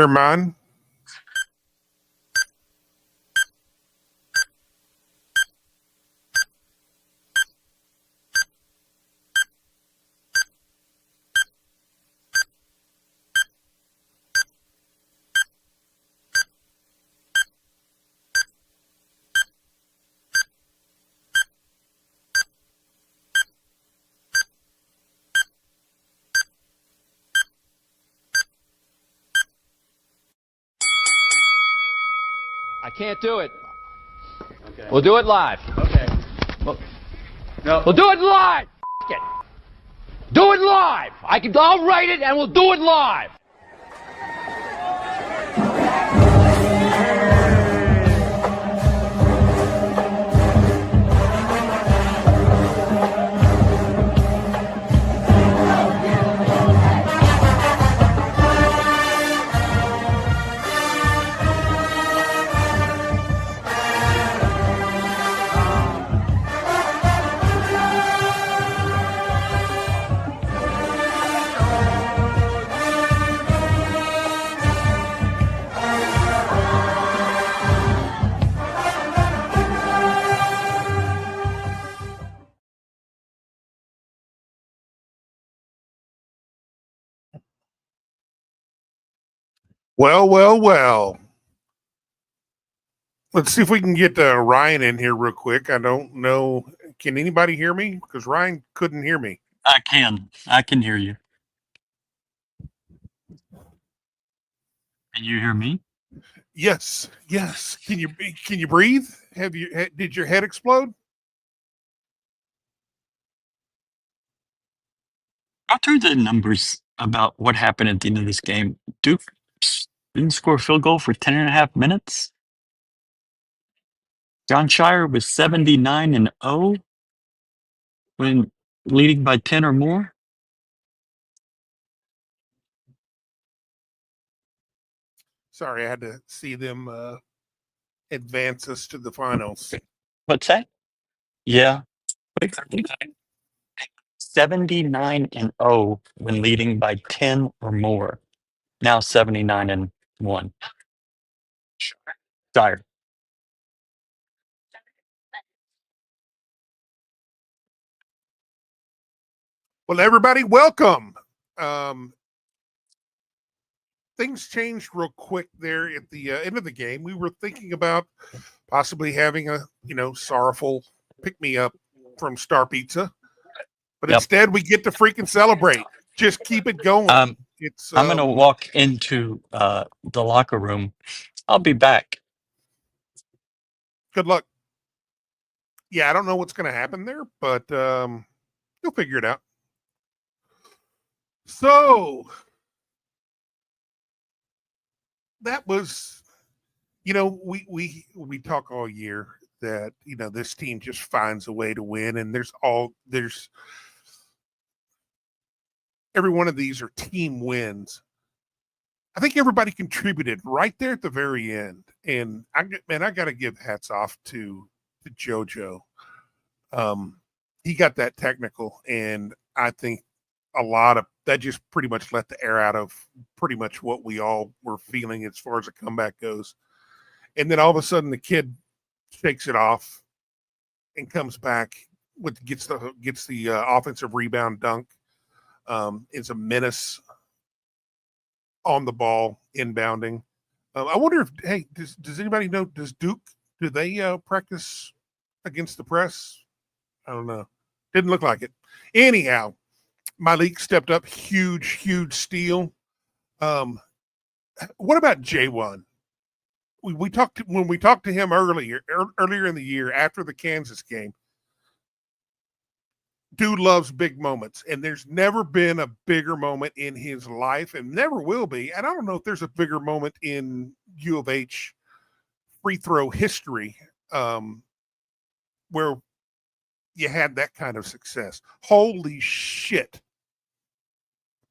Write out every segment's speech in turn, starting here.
Mine. I can't do it. Okay. We'll do it live. Okay. No. We'll do it live. F it. Do it live. I'll write it and we'll do it live. Well. Let's see if we can get Ryan in here real quick. I don't know. Can anybody hear me? Because Ryan couldn't hear me. I can hear you. Can you hear me? Yes. Can you breathe? Did your head explode? Go through the numbers about what happened at the end of this game. Duke didn't score a field goal for 10 and a half minutes. John Shire was 79-0 when leading by 10 or more. Sorry, I had to see them advance us to the finals. What's that? Yeah. 79-0 when leading by 10 or more. Now 79-1. Shire. Well, everybody, welcome. Things changed real quick there at the end of the game. We were thinking about possibly having a, sorrowful pick-me-up from Star Pizza. But instead, we get to freaking celebrate. Just keep it going. I'm going to walk into the locker room. I'll be back. Good luck. Yeah, I don't know what's going to happen there, but you'll figure it out. So that was, we talk all year that, this team just finds a way to win, and there's every one of these are team wins. I think everybody contributed right there at the very end. And I got to give hats off to JoJo. He got that technical, and I think a lot of that just pretty much let the air out of pretty much what we all were feeling as far as a comeback goes. And then all of a sudden the kid shakes it off and comes back gets the offensive rebound dunk. It's a menace on the ball inbounding. I wonder if, does anybody know, do they practice against the press? I don't know. Didn't look like it. Anyhow, Malik stepped up, huge steal. What about J1? When we talked to him earlier in the year after the Kansas game. Dude loves big moments, and there's never been a bigger moment in his life, and never will be. And I don't know if there's a bigger moment in U of H free throw history where you had that kind of success. Holy shit.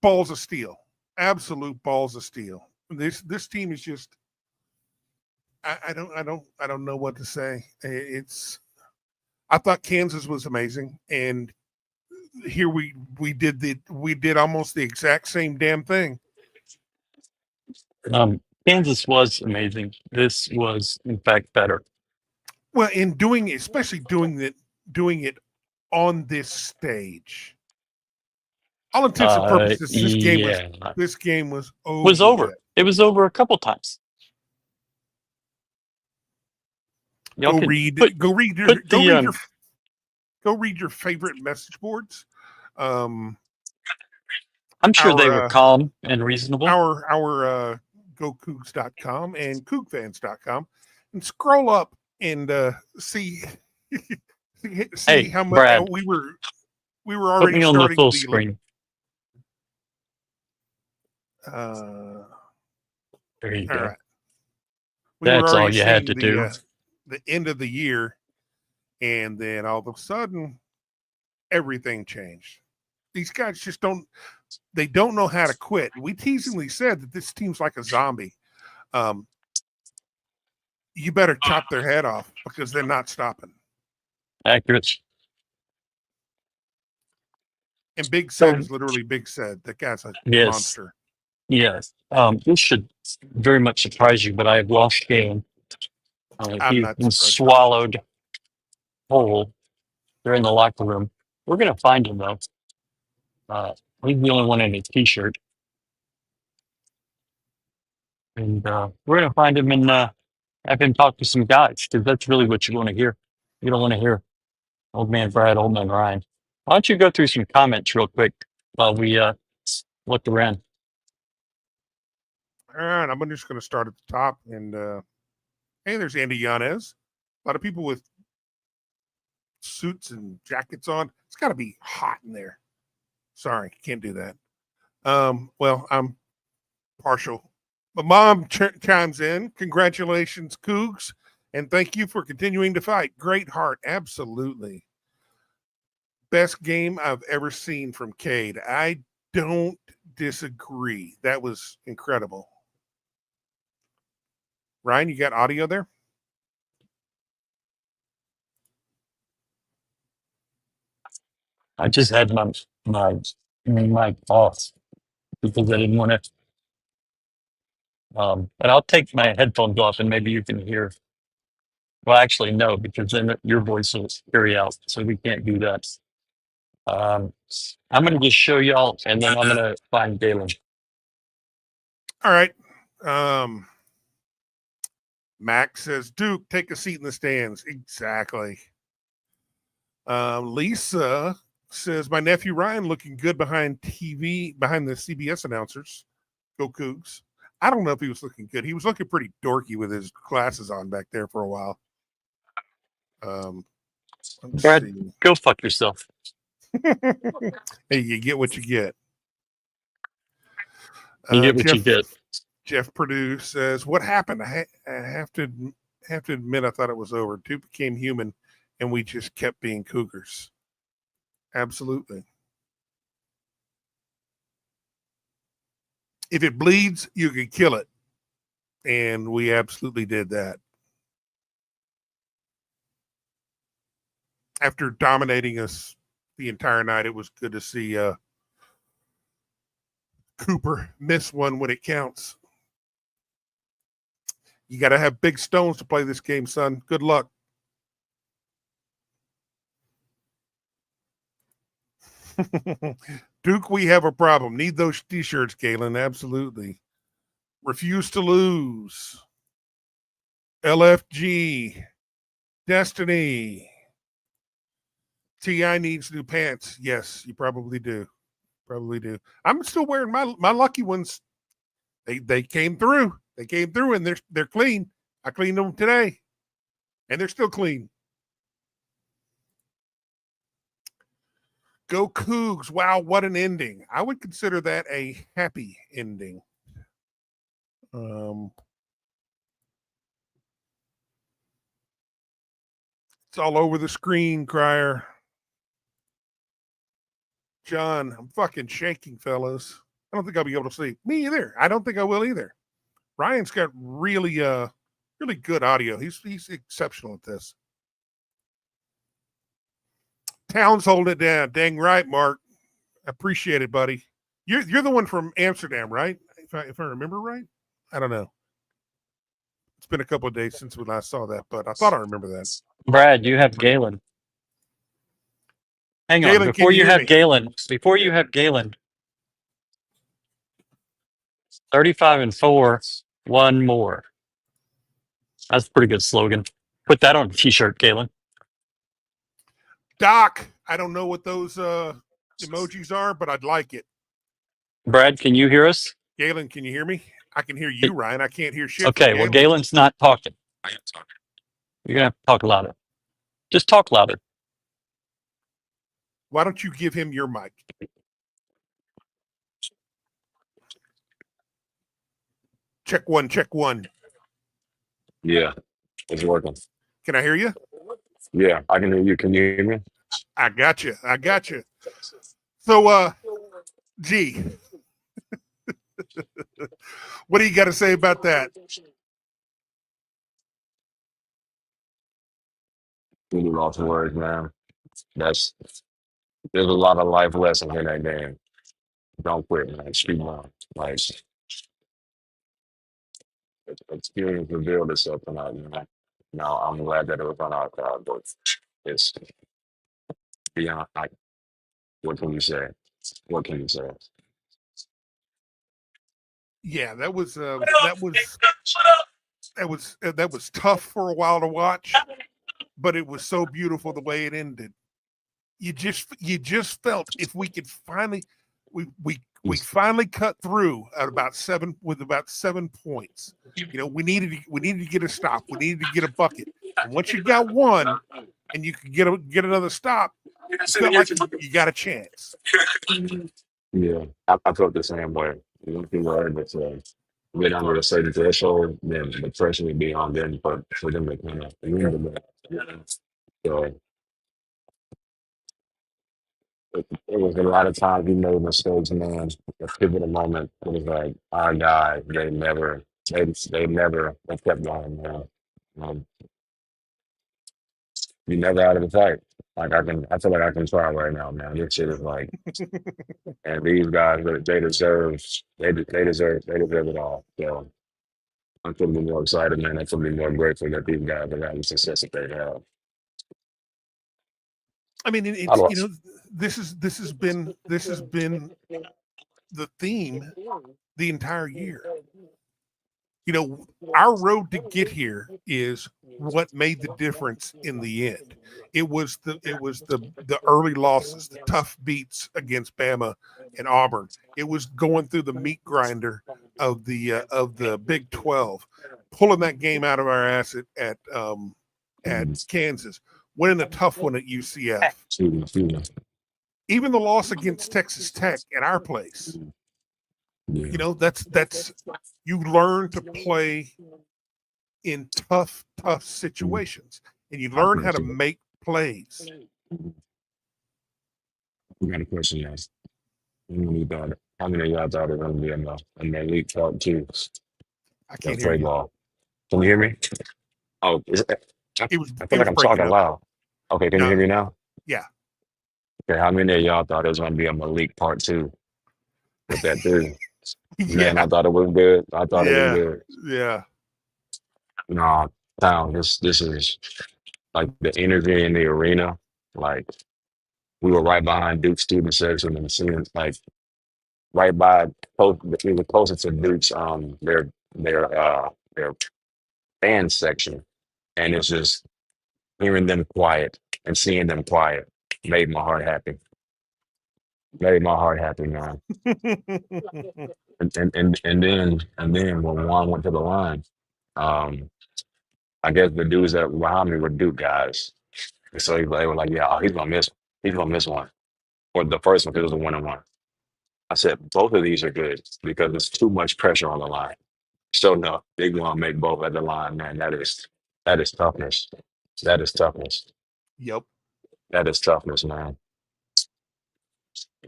Balls of steel. Absolute balls of steel. This team is just I don't know what to say. I thought Kansas was amazing, and here we did almost the exact same damn thing. Kansas was amazing. This was, in fact, better. Well, in doing, especially doing it on this stage. All intents and purposes, this game was over. Was over. It was over a couple times. Go read your favorite message boards. I'm sure they were calm and reasonable. Our GoCoogs.com and CougFans.com, and scroll up and see how much Brad, we were already put me on starting the full screen. There you go. Right. That's all you had to do. The end of the year, and then all of a sudden, everything changed. These guys just don't know how to quit. We teasingly said that this team's like a zombie. You better chop their head off because they're not stopping. Accurate. And Big Said is literally Big Said. That guy's a monster. Yes. This should very much surprise you, but I have lost Galen. He's been swallowed whole. They're in the locker room. We're going to find him, though. He's the only one in a T-shirt. And we're going to find him and have him talk to some guys, because that's really what you want to hear. You don't want to hear old man Brad, old man Ryan. Why don't you go through some comments real quick while we look around? All right, I'm just going to start at the top. And hey, there's Andy Yanez. A lot of people with suits and jackets on. It's got to be hot in there. Sorry, can't do that. Well, I'm partial. My mom chimes in. Congratulations, Cougs. And thank you for continuing to fight. Great heart. Absolutely. Best game I've ever seen from Cade. I don't disagree. That was incredible. Ryan, you got audio there? I just had my mic off because I didn't want to. But I'll take my headphones off and maybe you can hear. Well, actually, no, because then your voice will carry out, so we can't do that. I'm going to just show y'all, and then I'm going to find Galen. All right. Max says, Duke, take a seat in the stands. Exactly. Lisa says, my nephew Ryan looking good behind the CBS announcers. Go Cougs. I don't know if he was looking good. He was looking pretty dorky with his glasses on back there for a while. Brad, go fuck yourself. Hey, you get what you get. You get what you get. Jeff Perdue says, what happened? I have to admit, I thought it was over. Duke became human, and we just kept being Cougars. Absolutely. If it bleeds, you can kill it. And we absolutely did that. After dominating us the entire night, it was good to see Cooper miss one when it counts. You got to have big stones to play this game, son. Good luck. Duke, we have a problem. Need those T-shirts, Galen. Absolutely. Refuse to lose. LFG. Destiny. T.I. needs new pants. Yes, you probably do. Probably do. I'm still wearing my lucky ones. They came through. They came through, and they're clean. I cleaned them today, and they're still clean. Go Cougs. Wow, what an ending. I would consider that a happy ending. It's all over the screen, Crier. John, I'm fucking shaking, fellas. I don't think I'll be able to sleep. Me either. I don't think I will either. Ryan's got really good audio. He's exceptional at this. Town's holding it down. Dang right, Mark. Appreciate it, buddy. You're the one from Amsterdam, right? If I remember right. I don't know. It's been a couple of days since we last saw that, but I thought I remember that. Brad, you have Galen. Hang on, before you have Galen, 35-4, one more. That's a pretty good slogan. Put that on a t-shirt, Galen. Doc, I don't know what those emojis are, but I'd like it. Brad, can you hear us? Galen, can you hear me? I can hear you, Ryan. I can't hear shit. Okay, well, Galen's not talking. I am talking. You're going to have to talk louder. Just talk louder. Why don't you give him your mic? Check one, check one. Yeah, it's working. Can I hear you? Yeah, I can hear you. Can you hear me? I got you. I got you. So, G, what do you got to say about that? Really lost words, man. There's a lot of life lessons in that game. Don't quit, man. Speak on. Like, experience revealed itself tonight, man. Now, I'm glad that it was on our crowd, but it's beyond, like, what can you say? What can you say? Yeah, that was tough for a while to watch, but it was so beautiful the way it ended. You just felt if we could finally we finally cut through at about 7 points. You know, we needed to get a stop. We needed to get a bucket. And once you got one and you could get another stop, it felt like you got a chance. Yeah, I felt the same way. Once we were able to get under a certain threshold, then the pressure would be on them for them to kind of remember that. So it was a lot of times we made mistakes, man. A pivotal moment. It was like our guys, they never kept going, man. You never out of the fight. Like I feel like I can try right now, man. This shit is like, and these guys, they deserve it all. So I couldn't be more excited, man. I couldn't be more grateful that these guys have had the success that they have. I mean, it's this has been the theme the entire year. You know, our road to get here is what made the difference in the end. It was the early losses, the tough beats against Bama and Auburn. It was going through the meat grinder of the Big 12, pulling that game out of our ass at Kansas, winning a tough one at UCF. Even the loss against Texas Tech at our place. You know, that's you learn to play in tough situations, and you learn how to make plays. We got a question, guys. How many of y'all thought it was going to be in the Elite Part 2? I can't hear you. Ball. Can you hear me? Oh, I feel like I'm talking loud. Okay, can you hear me now? Yeah. Okay, how many of y'all thought it was going to be a Malik Part 2 with that dude? Man, I thought it was good. I thought it was good. Yeah. No, this is like the energy in the arena. Like we were right behind Duke student section and seeing like right by we were closer to Duke's their fan section, and it's just hearing them quiet and seeing them quiet made my heart happy. Made my heart happy, man. And then when Juan went to the line, I guess the dudes that were behind me were Duke guys. And so they were like, yeah, he's gonna miss. He's gonna miss one. Or the first one because it was a 1-1. I said both of these are good because there's too much pressure on the line. So no, they're gonna make both at the line, man. That is toughness. That is toughness. Yep. That is toughness, man.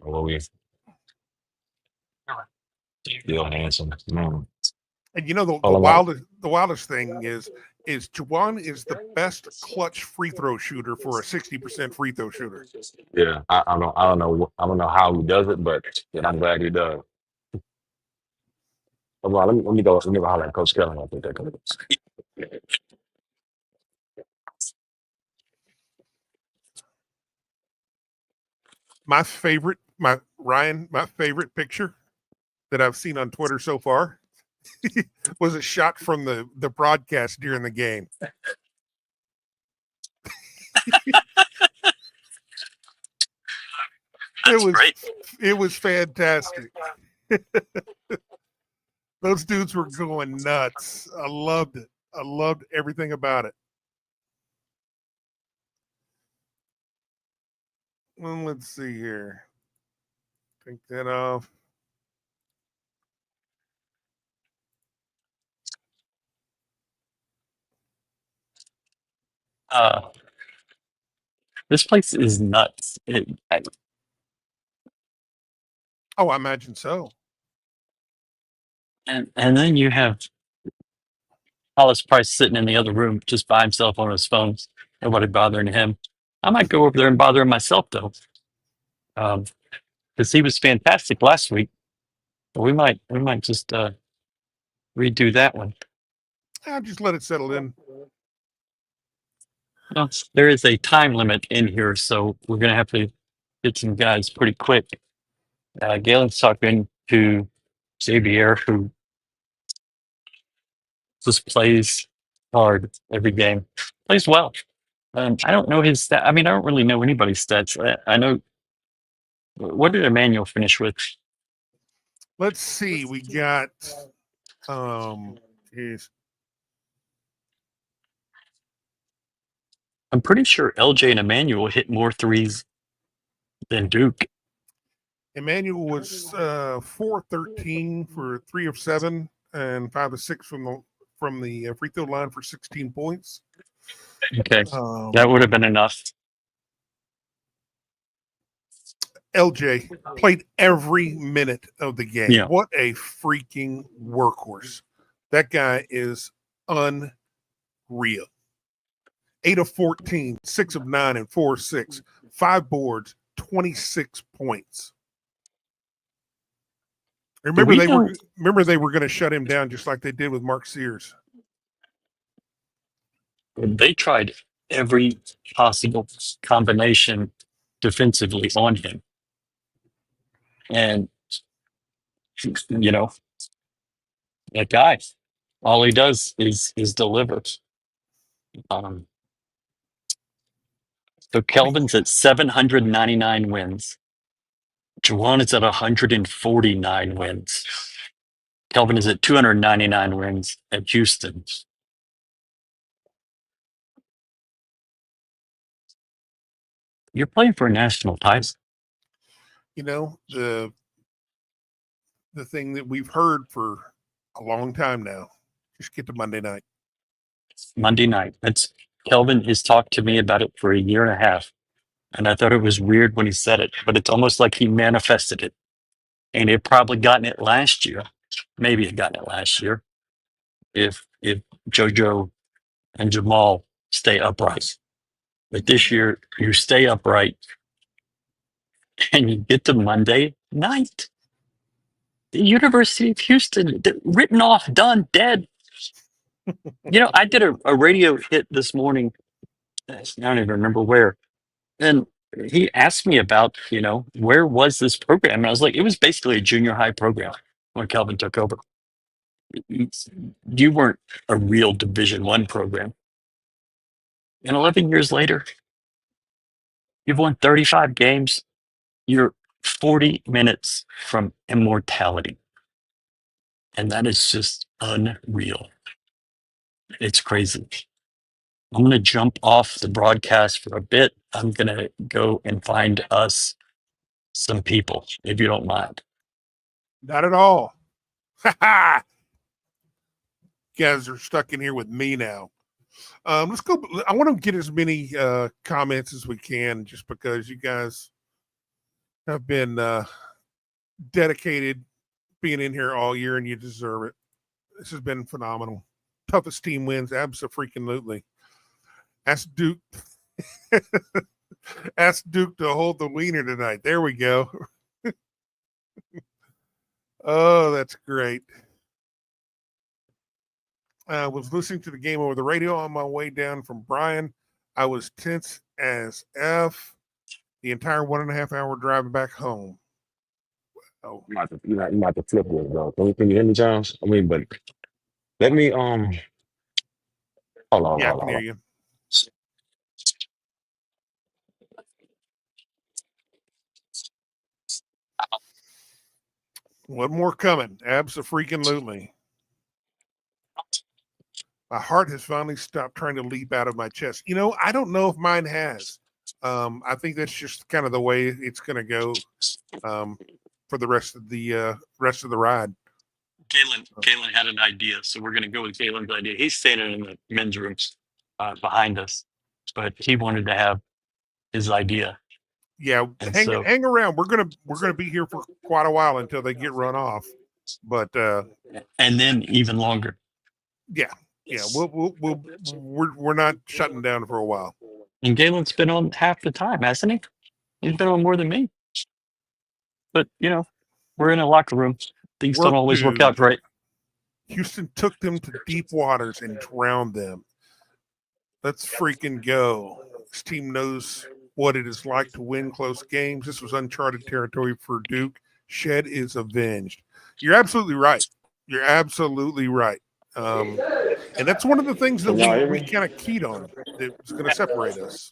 Well, we still handsome, man. And you know the wildest thing is Juwan is the best clutch free throw shooter for a 60% free throw shooter. Yeah, I don't know how he does it, but I'm glad he does. Well, let me go. Let me go holler at Coach Galen. I think they're going to. My favorite picture that I've seen on Twitter so far was a shot from the broadcast during the game. It was fantastic. Those dudes were going nuts. I loved it. I loved everything about it. Well, let's see here. Take that off. This place is nuts. I imagine so. And then you have Hollis Price sitting in the other room just by himself on his phone. Nobody bothering him. I might go over there and bother him myself though, because he was fantastic last week. But we might just redo that one. I'll just let it settle in. Well, there is a time limit in here, so we're gonna have to get some guys pretty quick. Galen's talking to Xavier, who just plays hard every game, plays well. I don't know his stat. I mean, I don't really know anybody's stats. I know. What did Emmanuel finish with? Let's see. We got I'm pretty sure LJ and Emmanuel hit more threes than Duke. Emmanuel was 4-13 for 3 of 7 and 5 of 6 from the free throw line for 16 points. Okay, that would have been enough. LJ played every minute of the game. Yeah. What a freaking workhorse. That guy is unreal. 8 of 14, 6 of 9, and 4 of 6. 5 boards, 26 points. Remember they were going to shut him down just like they did with Mark Sears. They tried every possible combination defensively on him. And, you know, that guy, all he does is deliver. So Kelvin's at 799 wins. Juwan is at 149 wins. Kelvin is at 299 wins at Houston. You're playing for a national title. You know, the thing that we've heard for a long time now, just get to Monday night. Monday night. Kelvin has talked to me about it for a year and a half. And I thought it was weird when he said it, but it's almost like he manifested it. And he'd probably gotten it last year. Maybe he'd gotten it last year if JoJo and Jamal stay upright. But this year, you stay upright and you get to Monday night. The University of Houston, written off, done, dead. You know, I did a radio hit this morning. I don't even remember where. And he asked me about, you know, where was this program? And I was like, it was basically a junior high program when Kelvin took over. You weren't a real Division I program. And 11 years later, you've won 35 games. You're 40 minutes from immortality. And that is just unreal. It's crazy. I'm going to jump off the broadcast for a bit. I'm going to go and find us some people, if you don't mind. Not at all. You guys are stuck in here with me now. Let's go. I want to get as many comments as we can, just because you guys have been dedicated being in here all year, and you deserve it. This has been phenomenal. Toughest team wins, absolutely. Ask Duke. Ask Duke to hold the wiener tonight. There we go. Oh, that's great. I was listening to the game over the radio on my way down from Bryan. I was tense as F the entire 1.5 hour driving back home. Oh, You might have to flip it, bro. Can you hear me, Jones? I mean, but let me hold on, yeah, I hold can on. hear you. One more coming. Abso-freaking-lutely. My heart has finally stopped trying to leap out of my chest. I don't know if mine has. I think that's just kind of the way it's going to go for the rest of the ride. Galen had an idea, so we're going to go with Galen's idea. He's standing in the men's rooms behind us, but he wanted to have his idea. Yeah, hang around. We're gonna be here for quite a while until they get run off, but and then even longer. Yeah, we're not shutting down for a while. And Galen's been on half the time, hasn't he? He's been on more than me. But we're in a locker room. Things don't always work out great. Houston took them to deep waters and drowned them. Let's freaking go. This team knows what it is like to win close games. This was uncharted territory for Duke. Shed is avenged. You're absolutely right. And that's one of the things that we kind of keyed on that was going to separate us.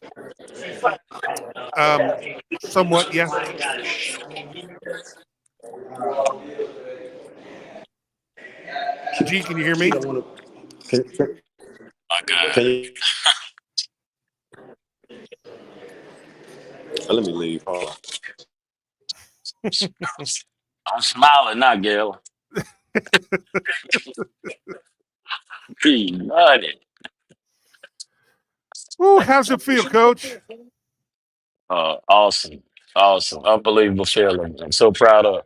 Somewhat, yeah. G, can you hear me? Okay. Let me leave. Hold on. I'm smiling now, Gail. Ooh, how's it feel, Coach? Awesome. Unbelievable feeling. I'm so proud of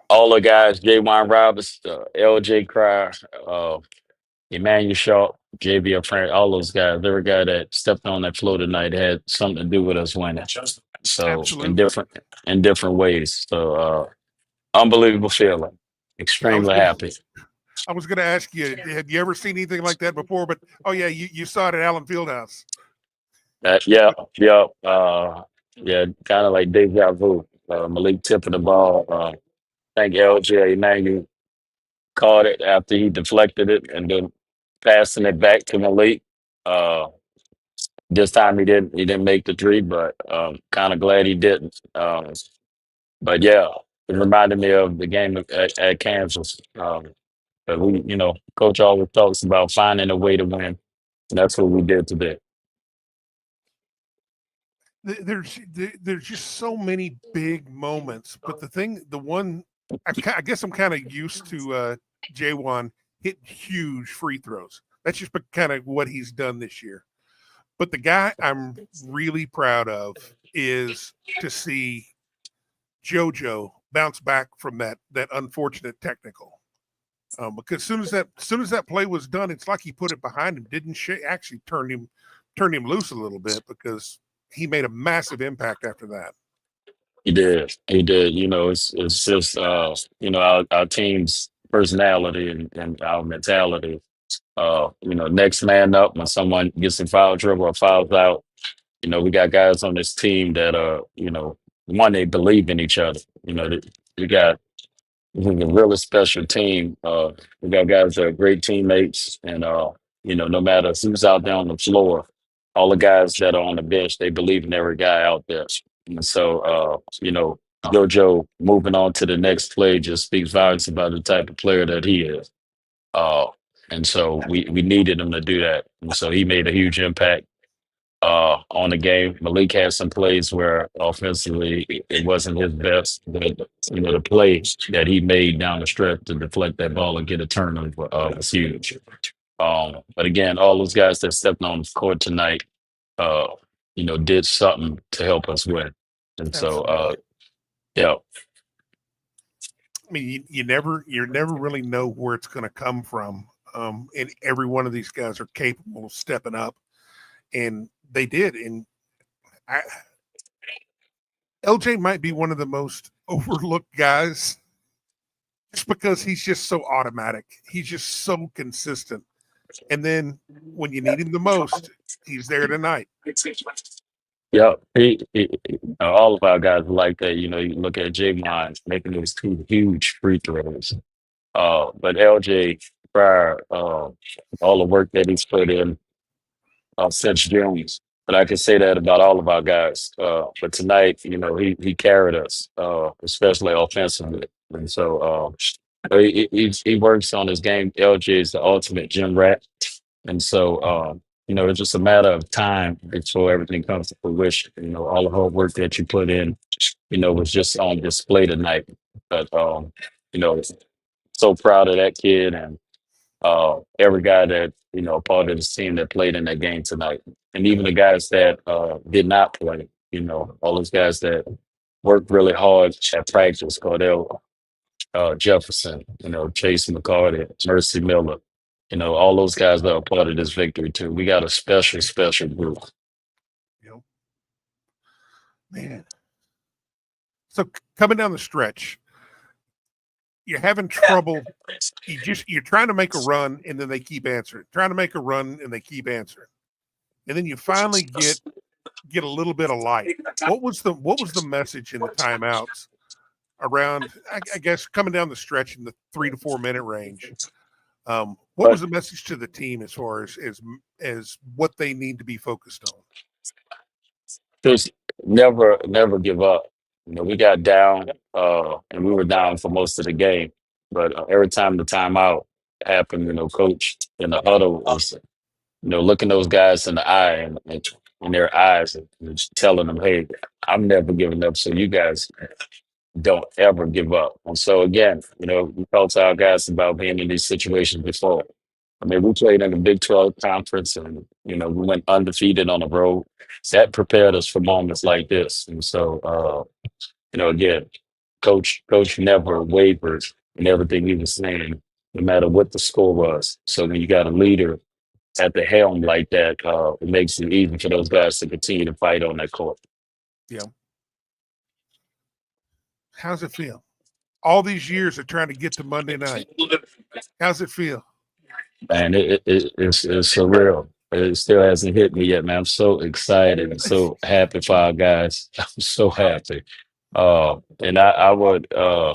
all the guys, J1 Robinson, LJ Cryer, Emmanuel Shaw, JB Frank, all those guys. Every guy that stepped on that floor tonight had something to do with us winning. So absolutely. in different ways. So unbelievable feeling. Extremely happy. I was going to ask you, had you ever seen anything like that before? But you saw it at Allen Fieldhouse. Yeah. Kind of like deja vu. Malik tipping the ball. I think LJ Emmanuel caught it after he deflected it and then passing it back to Malik. This time he didn't make the three, but kind of glad he didn't. But yeah, it reminded me of the game at Kansas. But Coach always talks about finding a way to win. And that's what we did today. There's just so many big moments, but the one I guess I'm kind of used to J1 hitting huge free throws. That's just kind of what he's done this year. But the guy I'm really proud of is to see JoJo bounce back from that unfortunate technical. Because soon as that play was done, it's like he put it behind him. Didn't actually turn him loose a little bit because he made a massive impact after that. He did. It's just our team's personality and our mentality. Next man up when someone gets in foul trouble or fouls out. We got guys on this team that one, they believe in each other. We got a really special team. We got guys that are great teammates, and no matter who's out there on the floor, all the guys that are on the bench, they believe in every guy out there. And so, JoJo moving on to the next play just speaks volumes about the type of player that he is. And so we needed him to do that. And so he made a huge impact on the game. Malik had some plays where offensively it wasn't his best, but the play that he made down the stretch to deflect that ball and get a turnover was huge. But again, all those guys that stepped on the court tonight, did something to help us win. And so, yeah. I mean, you never really know where it's going to come from. And every one of these guys are capable of stepping up, and they did. And LJ might be one of the most overlooked guys just because he's just so automatic. He's just so consistent. And then when you need him the most, he's there tonight. Yeah, all of our guys are like that. You know, you look at Jamon making those two huge free throws. But LJ Pryor, all the work that he's put in since June. But I can say that about all of our guys. But tonight, you know, he carried us, especially offensively. And so he works on his game. LJ is the ultimate gym rat. And so, you know, it's just a matter of time before everything comes to fruition. You know, all the hard work that you put in, you know, was just on display tonight. But, you know, so proud of that kid and every guy that, you know, part of this team that played in that game tonight. And even the guys that did not play, you know, all those guys that worked really hard at practice, Cordell Jefferson, you know, Chase McCarty, Mercy Miller, you know, all those guys that are part of this victory too. We got a special group. Yep. Man. So coming down the stretch, you're having trouble. You're trying to make a run and then they keep answering. Trying to make a run and they keep answering. And then you finally get a little bit of light. What was the message in the timeouts around, I guess, coming down the stretch in the 3 to 4 minute range? What was the message to the team as far as what they need to be focused on? Just never give up. You know, we got down and we were down for most of the game. But every time the timeout happened, you know, coach in the huddle was, you know, looking those guys in the eye and in their eyes and just telling them, hey, I'm never giving up. So you guys don't ever give up. And so again, you know, we talked to our guys about being in these situations before. I mean, we played in the Big 12 conference and, you know, we went undefeated on the road. That prepared us for moments like this. And so, you know, again, coach never wavered in everything he was saying, no matter what the score was. So when you got a leader at the helm like that, it makes it easy for those guys to continue to fight on that court. Yeah. How's it feel? All these years of trying to get to Monday night. How's it feel? Man, it's surreal. It still hasn't hit me yet, man. I'm so excited and so happy for our guys. I'm so happy. And I would, I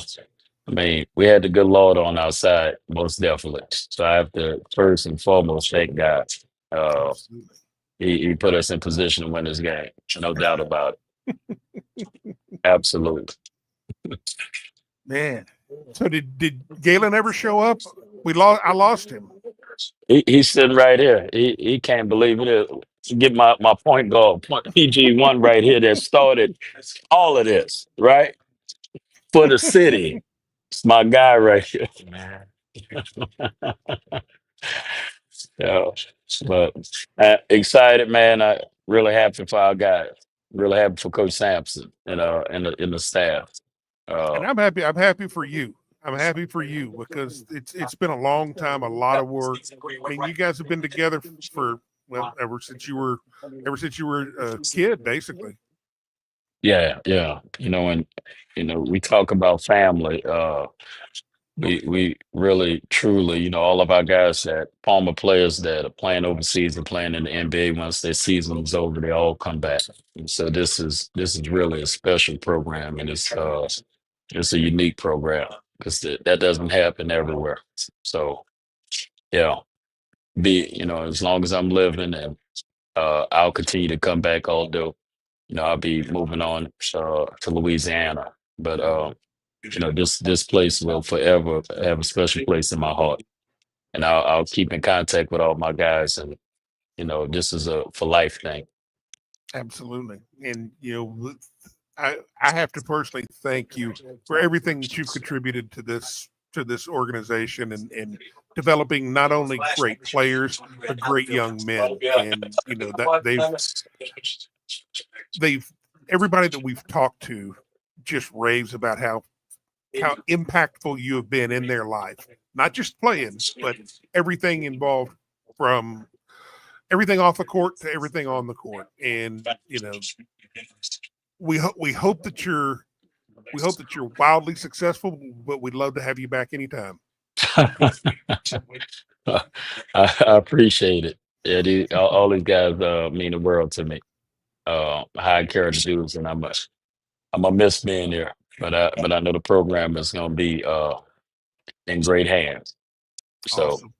mean, we had the good Lord on our side, most definitely. So I have to first and foremost thank God. He put us in position to win this game. No doubt about it. Absolutely. Man. So did Galen ever show up? I lost him. He's sitting right here. He can't believe it. Get my point guard, PG1 right here that started all of this, right? For the city. It's my guy right here. Yeah, but excited, man. I really happy for our guys. Really happy for Coach Sampson and in the staff. And I'm happy. I'm happy for you. I'm happy for you because it's been a long time, a lot of work. I mean, you guys have been together for ever since you were a kid, basically. Yeah. You know, and you know, we talk about family. We really truly, you know, all of our guys that Palmer players that are playing overseas and playing in the NBA, once their season is over, they all come back. And so this is really a special program, and it's a unique program because that doesn't happen everywhere. So yeah, you know, as long as I'm living, and I'll continue to come back, although, you know, I'll be moving on to Louisiana. But you know, this place will forever have a special place in my heart, and I'll keep in contact with all my guys, and you know, this is a for life thing. Absolutely, and you know, I have to personally thank you for everything that you've contributed to this organization and developing not only great players but great young men, and you know that they've everybody that we've talked to just raves about how impactful you have been in their life, not just playing, but everything involved, from everything off the court to everything on the court. And, you know, we hope that you're wildly successful, but we'd love to have you back anytime. I appreciate it. Yeah, all these guys mean the world to me. High character dudes, and I'm gonna miss being there. But I know the program is gonna be in great hands. So, Awesome.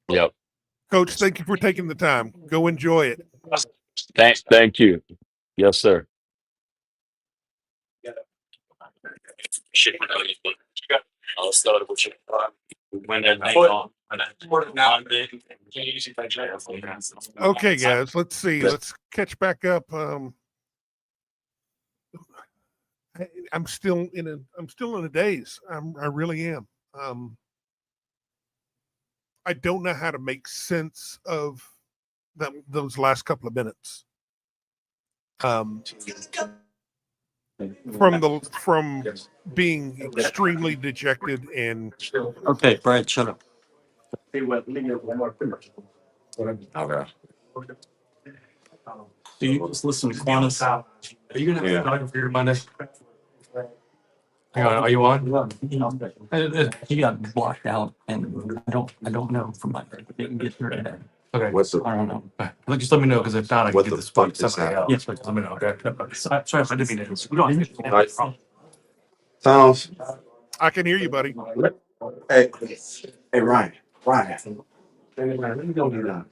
yep. Coach, thank you for taking the time. Go enjoy it. Thank you. Yes, sir. I'll start with you. When that night on. Okay, guys, let's see. Let's catch back up. I'm still in a daze. I really am. I don't know how to make sense of those last couple of minutes. From being extremely dejected and Okay, Brad, shut up. Okay. Do you just listen to Qantas? Are you gonna have photography for Monday? Hang on, are you on? He got blocked out, and I don't know from my didn't get through today. Okay. I don't know. Like, just let me know, because if not, I can What give the this spot fuck to just somebody happened? else. Just let me know, okay? Sorry if I didn't mean to. You don't have to. Sounds. I can hear you, buddy. Hey, hey, Ryan. Let me go do that.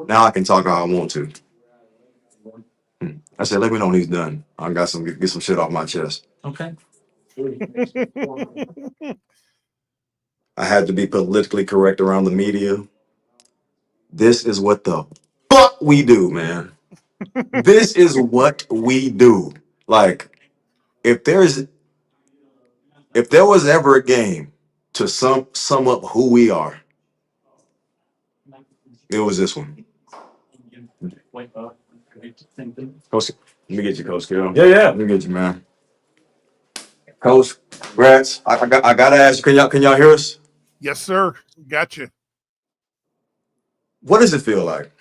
Now I can talk how I want to. I said, let me know when he's done. I got get some shit off my chest. Okay. I had to be politically correct around the media. This is what the fuck we do, man. This is what we do. Like, if there was ever a game to sum up who we are, it was this one. Coach, let me get you, Coach Kill. Yeah. Let me get you, man. Coach, congrats. I gotta ask you, can y'all hear us? Yes, sir. Gotcha. What does it feel like?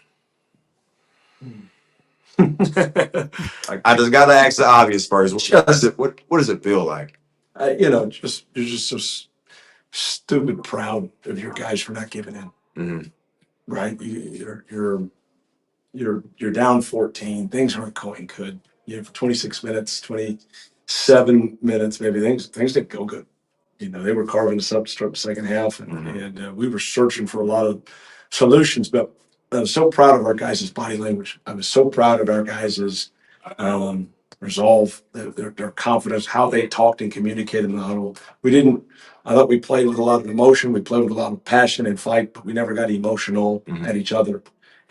I just gotta ask the obvious first. What does it feel like? You're just so stupid proud of your guys for not giving in, Mm-hmm. right? You're down 14. Things aren't going good. For 26 minutes, 27 minutes, maybe things didn't go good. They were carving us up to start the second half, and we were searching for a lot of solutions. But I was so proud of our guys' body language. I was so proud of our guys' resolve, their confidence, how they talked and communicated in the huddle. I thought we played with a lot of emotion. We played with a lot of passion and fight, but we never got emotional at each other.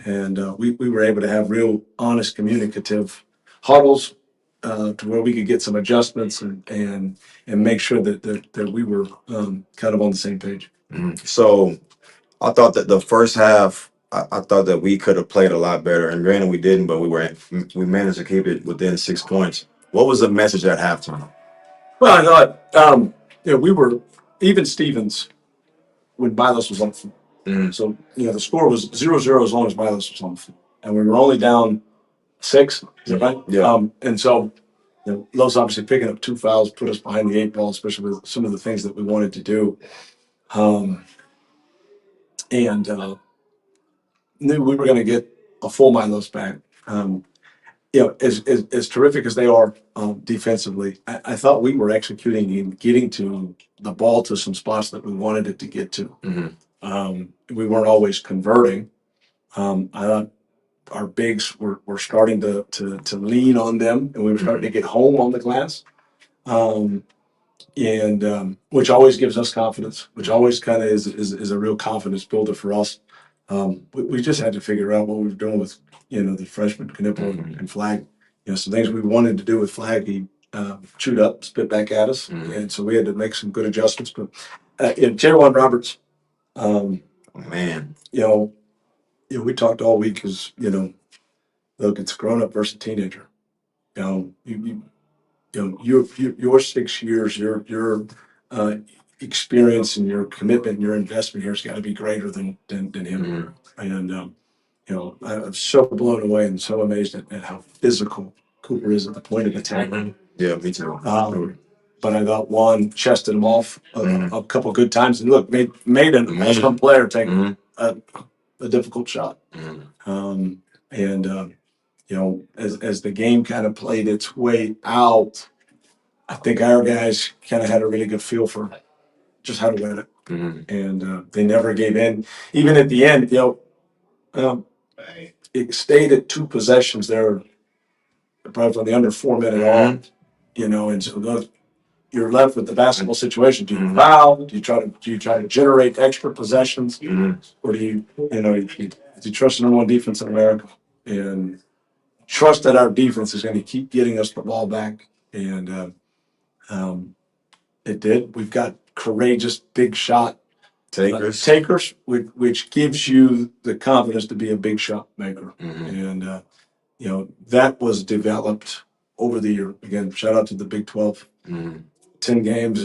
And we were able to have real, honest, communicative huddles to where we could get some adjustments and make sure that we were kind of on the same page. Mm-hmm. So I thought that the first half, I thought that we could have played a lot better. And granted, we didn't, but we managed to keep it within 6 points. What was the message at halftime? Well, I thought we were even Stevens when Milos was on the field. Mm-hmm. So the score was 0-0 as long as Milos was on the field, and we were only down 6. Is that right? Yeah. And so Los obviously picking up 2 fouls put us behind the 8 ball, especially with some of the things that we wanted to do. And knew we were going to get a full Milos back. As terrific as they are defensively, I thought we were executing and getting to the ball to some spots that we wanted it to get to. Mm-hmm. We weren't always converting. I thought our bigs were starting to lean on them, and we were starting to get home on the glass. And which always gives us confidence, which always kind of is a real confidence builder for us. We just had to figure out what we were doing with the freshman Knipple and Flag. Some things we wanted to do with Flag, he chewed up, spit back at us, and so we had to make some good adjustments. But Jawan Roberts, Man, we talked all week because look, it's grown up versus teenager. Your 6 years, your experience and your commitment and your investment here has got to be greater than him. Mm-hmm. And I'm so blown away and so amazed at how physical Cooper is at the point of attack. Yeah, me too. but I thought Juan chested him off a couple good times, and look, made an excellent player take a difficult shot. As the game kind of played its way out, I think our guys kind of had a really good feel for just how to win it, and they never gave in. Even at the end, it stayed at 2 possessions there, probably on the under 4 minute on, and so you're left with the basketball situation. Do you foul? Do you try to generate extra possessions, or do you trust the number 1 defense in America and trust that our defense is going to keep getting us the ball back? And it did. We've got courageous big shot takers, which gives you the confidence to be a big shot maker, and that was developed over the year. Again, shout out to the Big 12. 10 games,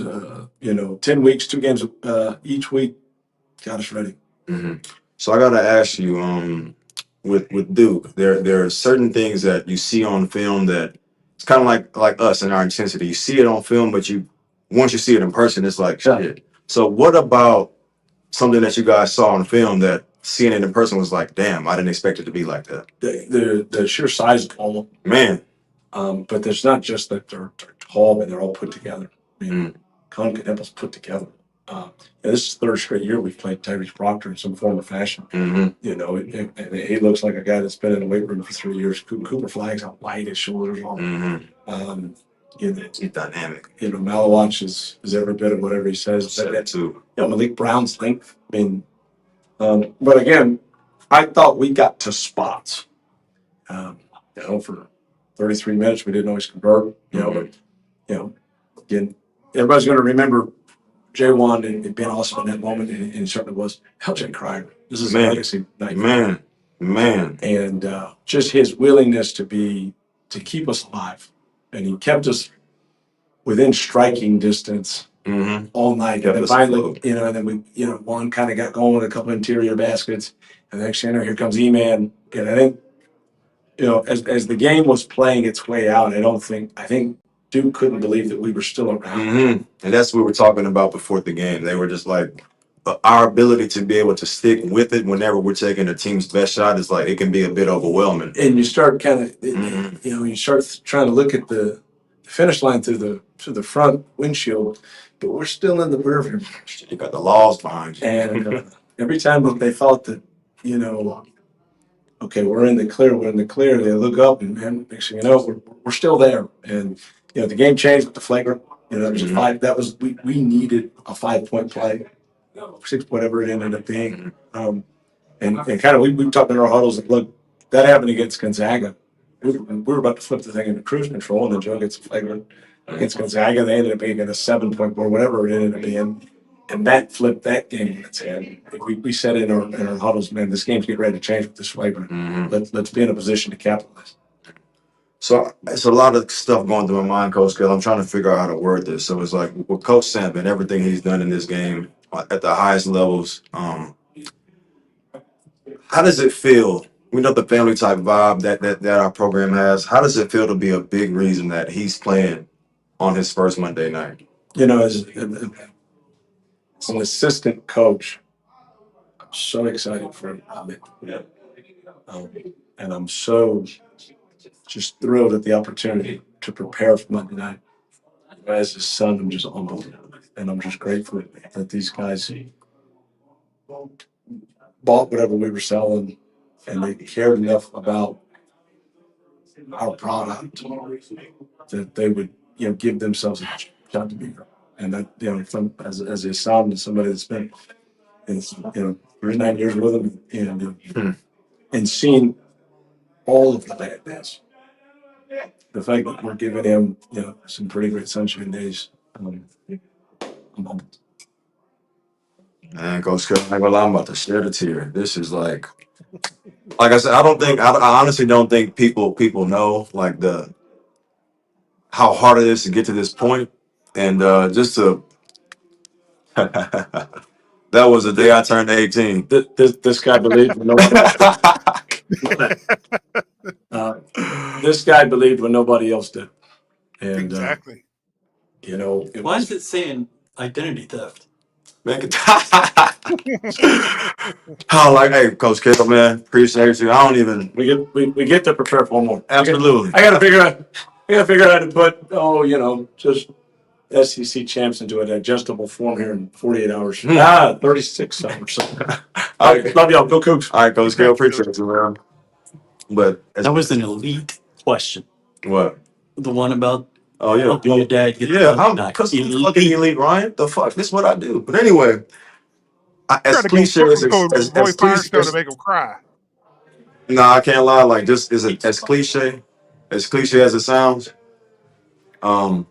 10 weeks, 2 games each week, got us ready. So I got to ask you, with Duke, there are certain things that you see on film that it's kind of like us and our intensity. You see it on film, but once you see it in person, it's like shit. So what about something that you guys saw on film that seeing it in person was like, damn, I didn't expect it to be like that? The sheer size of all of them. Man. But there's not just that they're tall and they're all put together. I mean, Con Canepa's put together. This is the 3rd straight year we've played Tyrese Proctor in some form or fashion. And he looks like a guy that's been in the weight room for 3 years. Cooper Flagg's how wide his shoulders are. He's dynamic. Malawatch is every bit of whatever he says. That too. Malik Brown's length. I mean, but again, I thought we got to spots. For 33 minutes, we didn't always convert. But again, everybody's going to remember J1 and being awesome in that moment, and it certainly was. LJ Cryer. This is a legacy night. Man. And just his willingness to keep us alive. And he kept us within striking distance all night. And then finally, and then we, Juan kind of got going with a couple interior baskets. And the next thing you know, here comes E-Man. And I think, as the game was playing its way out, I think Duke couldn't believe that we were still around. And that's what we were talking about before the game. They were just like, our ability to be able to stick with it whenever we're taking a team's best shot is like, it can be a bit overwhelming. And you start kind of, you start trying to look at the finish line through the front windshield, but we're still in the rear view. You got the laws behind you. And every time that they thought that, okay, we're in the clear, they look up and next thing you know, we're still there. And, the game changed with the flagrant. That was a 5. We needed a 5-point play, 6, whatever it ended up being. And kind of, we talked in our huddles, and look, that happened against Gonzaga. We were about to flip the thing into cruise control, and then Joe gets a flagrant against Gonzaga. They ended up being at a 7-point or whatever it ended up being. And that flipped that game on its head. We said in our huddles, man, this game's getting ready to change with this flagrant. Let's be in a position to capitalize. So it's a lot of stuff going through my mind, Coach, because I'm trying to figure out how to word this. So it's like with Coach Samp and everything he's done in this game at the highest levels, how does it feel? We know the family type vibe that our program has. How does it feel to be a big reason that he's playing on his first Monday night? As an assistant coach, I'm so excited for him. And I'm so just thrilled at the opportunity to prepare for Monday night. As his son, I'm just humbled, and I'm just grateful that these guys bought whatever we were selling, and they cared enough about our product that they would, give themselves a shot to be here. And that, as his son and somebody that's been, 9 years with him, and seeing all of the badness. The fact that we're giving him, some pretty great sunshine days, I'm humbled. Man, Coach Scott, I'm about to shed a tear. This is like I said, I honestly don't think people know like how hard it is to get to this point. And just to, that was the day I turned 18. This guy believed when nobody this guy believed when nobody else did. And exactly. You know, Why is it saying identity theft? Man, hey, Coach Kittle, man, appreciate you. I don't even. we get to prepare for one more. Absolutely. I gotta figure out how to put just SEC champs into an adjustable form here in 48 hours. 36 hours. All right, Love y'all. Go Cougs. all right, Coach Kittle, appreciate you, man. But That was an elite question. what? The one about Oh yeah, helping your dad get the yeah. money back. Because I'm fucking elite, Ryan. The fuck, this is what I do. But anyway, as Trying to go cliche as Roy cliche. Firestone to make him cry. No, I can't lie. Like, just is it as cliche as it sounds. Um,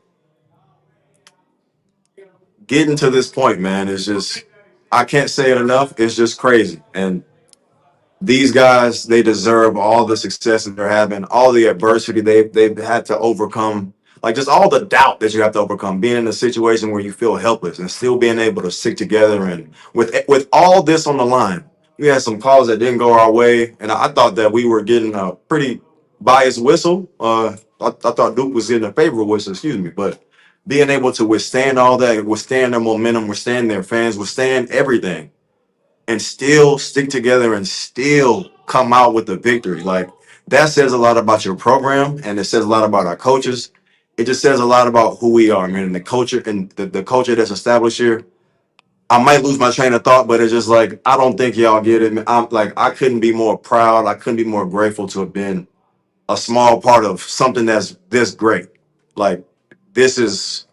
Getting to this point, man, is just I can't say it enough. It's just crazy, and these guys, they deserve all the success that they're having, all the adversity they've had to overcome, like just all the doubt that you have to overcome, being in a situation where you feel helpless and still being able to stick together. And with all this on the line, we had some calls that didn't go our way, and I thought that we were getting a pretty biased whistle. I thought Duke was getting a favorable whistle, excuse me, but being able to withstand all that, withstand their momentum, withstand their fans, withstand everything, and still stick together and still come out with the victory. Like, that says a lot about your program, and it says a lot about our coaches. It just says a lot about who we are, man, and the culture and the culture that's established here. I might lose my train of thought, but it's just like, I don't think y'all get it. I'm like, I couldn't be more proud. I couldn't be more grateful to have been a small part of something that's this great. Like, this is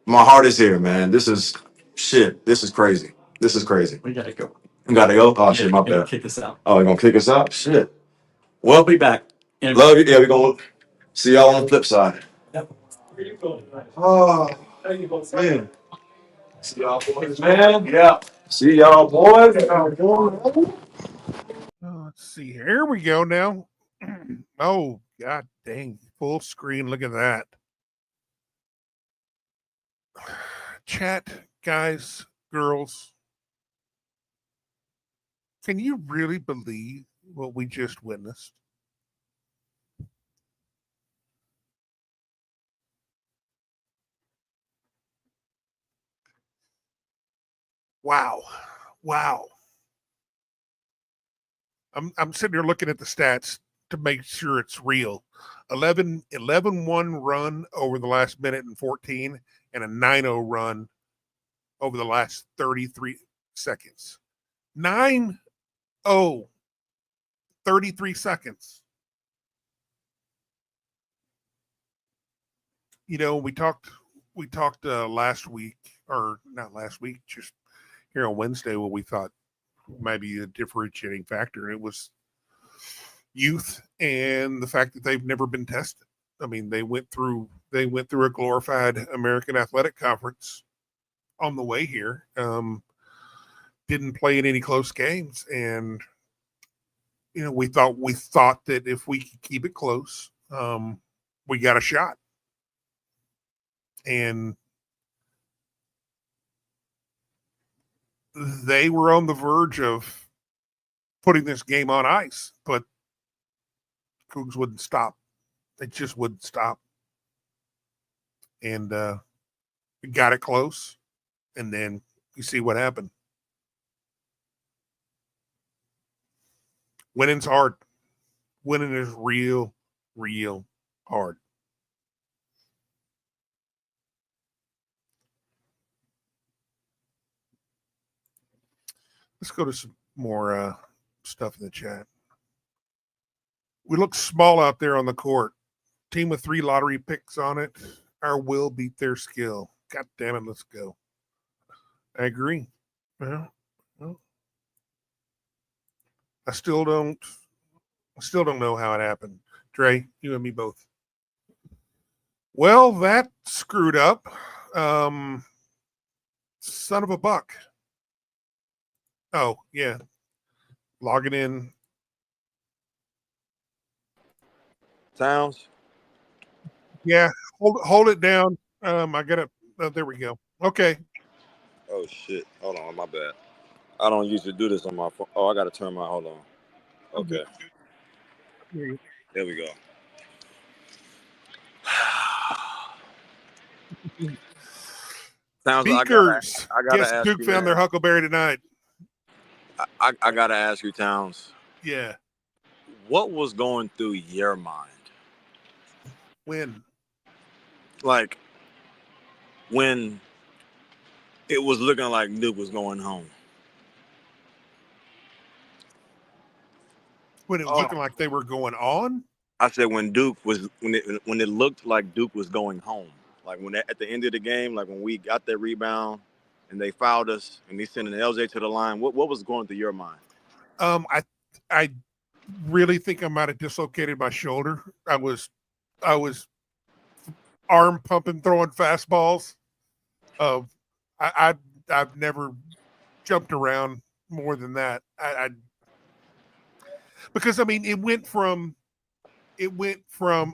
my heart is here, man. This is shit. This is crazy. This is crazy. We gotta go. You gotta go. Oh Yeah, shit, my you're gonna bad. kick us out. Oh, you gonna kick us out? Shit. We'll be back. In- Love you. Yeah, we gonna see y'all on the flip side. Yep. Oh man. See y'all boys, man. Yeah. See y'all boys. Let's see. Here we go now. Oh, god dang. Full screen. Look at that. Chat, guys, girls. Can you really believe what we just witnessed? Wow. Wow. I'm sitting here looking at the stats to make sure it's real. 11-1 run over the last minute and 14, and a 9-0 run over the last 33 seconds. 9-0, 33 seconds. You know, we talked last week, or not last week, just here on Wednesday, what we thought might be a differentiating factor. It was youth and the fact that they've never been tested. I mean, they went through a glorified American Athletic Conference on the way here. Didn't play in any close games, and you know, we thought that if we could keep it close, we got a shot. And they were on the verge of putting this game on ice, but Cougs wouldn't stop. They just wouldn't stop. And we got it close, and then you see what happened. Winning's hard. Winning is real, real hard. Let's go to some more stuff in the chat. We look small out there on the court. Team with 3 lottery picks on it. Our will beat their skill. God damn it, let's go. I agree. Well, I still don't know how it happened. Dre, you and me both. Well, that screwed up. Son of a buck. Oh, yeah. Logging in. Sounds. Yeah, hold it down. I got it. There we go. Okay. Oh shit! Hold on, my bad. I don't usually do this on my phone. Oh, I gotta turn my. Hold on. Okay. There we go. Sounds like Speakers. I gotta Guess ask Duke you, found man. their Huckleberry tonight. I gotta ask you, Towns. Yeah. What was going through your mind? When? Like, when it was looking like Duke was going home. When it was looking like they were going on? I said when it looked like Duke was going home. Like at the end of the game, like when we got that rebound and they fouled us and they sent an LJ to the line. What was going through your mind? I really think I might have dislocated my shoulder. I was arm pumping, throwing fastballs. I've never jumped around more than that. Because I mean, it went from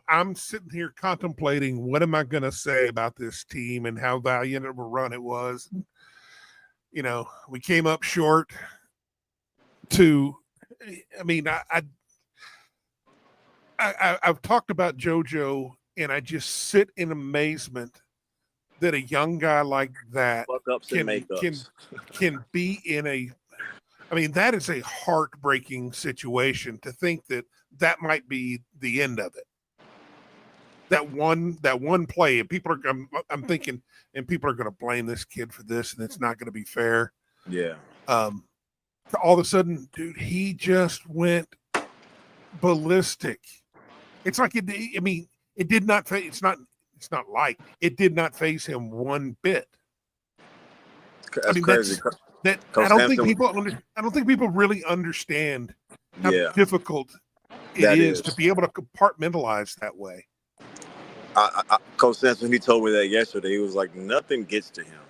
I'm sitting here contemplating what am I going to say about this team and how valiant of a run it was. You know, we came up short to, I mean, I've talked about JoJo, and I just sit in amazement that a young guy like that can be in a. I mean, that is a heartbreaking situation to think that might be the end of it. That one play, and I'm thinking, and people are going to blame this kid for this, and it's not going to be fair. Yeah. All of a sudden, dude, he just went ballistic. It's like it did not phase. It's not like it did not phase him one bit. That's crazy. I don't think people really understand how difficult it is to be able to compartmentalize that way. Coach Sampson, he told me that yesterday. He was like, nothing gets to him.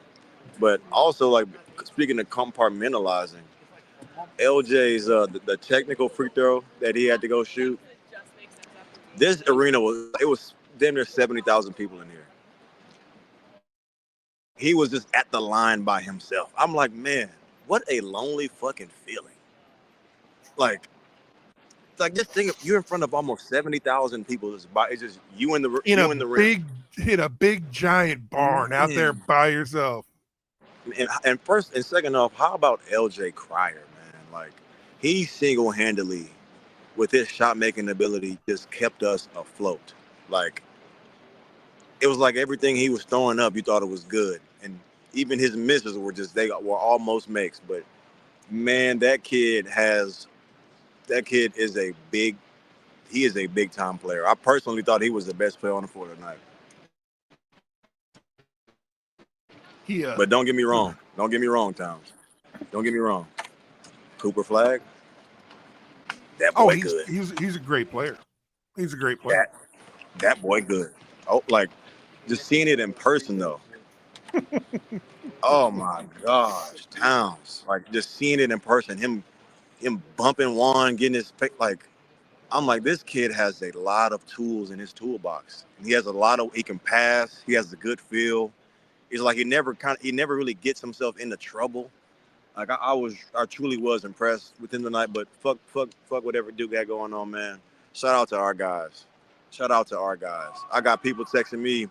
But also, like, speaking of compartmentalizing, LJ's the technical free throw that he had to go shoot. This arena was damn near 70,000 people in here. He was just at the line by himself. I'm like, man, what a lonely fucking feeling. Like just think you're in front of almost 70,000 people. It's just you in the ring. In a big giant barn out there by yourself. And first and second off, how about LJ Cryer, man? Like, he single-handedly, with his shot-making ability, just kept us afloat. Like, it was like everything he was throwing up, you thought it was good. And even his misses were almost makes. But, man, that kid is a big-time player. I personally thought he was the best player on the floor tonight. But don't get me wrong. Don't get me wrong, Towns. Don't get me wrong. Cooper Flag, that boy good. He's a great player. He's a great player. That boy good. Oh, like, just seeing it in person, though. Oh, my gosh, Towns. Like, just seeing it in person, him bumping Juan, getting his – like, I'm like, this kid has a lot of tools in his toolbox. He has he can pass. He has a good feel. It's like he never really gets himself into trouble. Like I truly was impressed with him tonight. But fuck whatever Duke got going on, man. Shout out to our guys. I got people texting me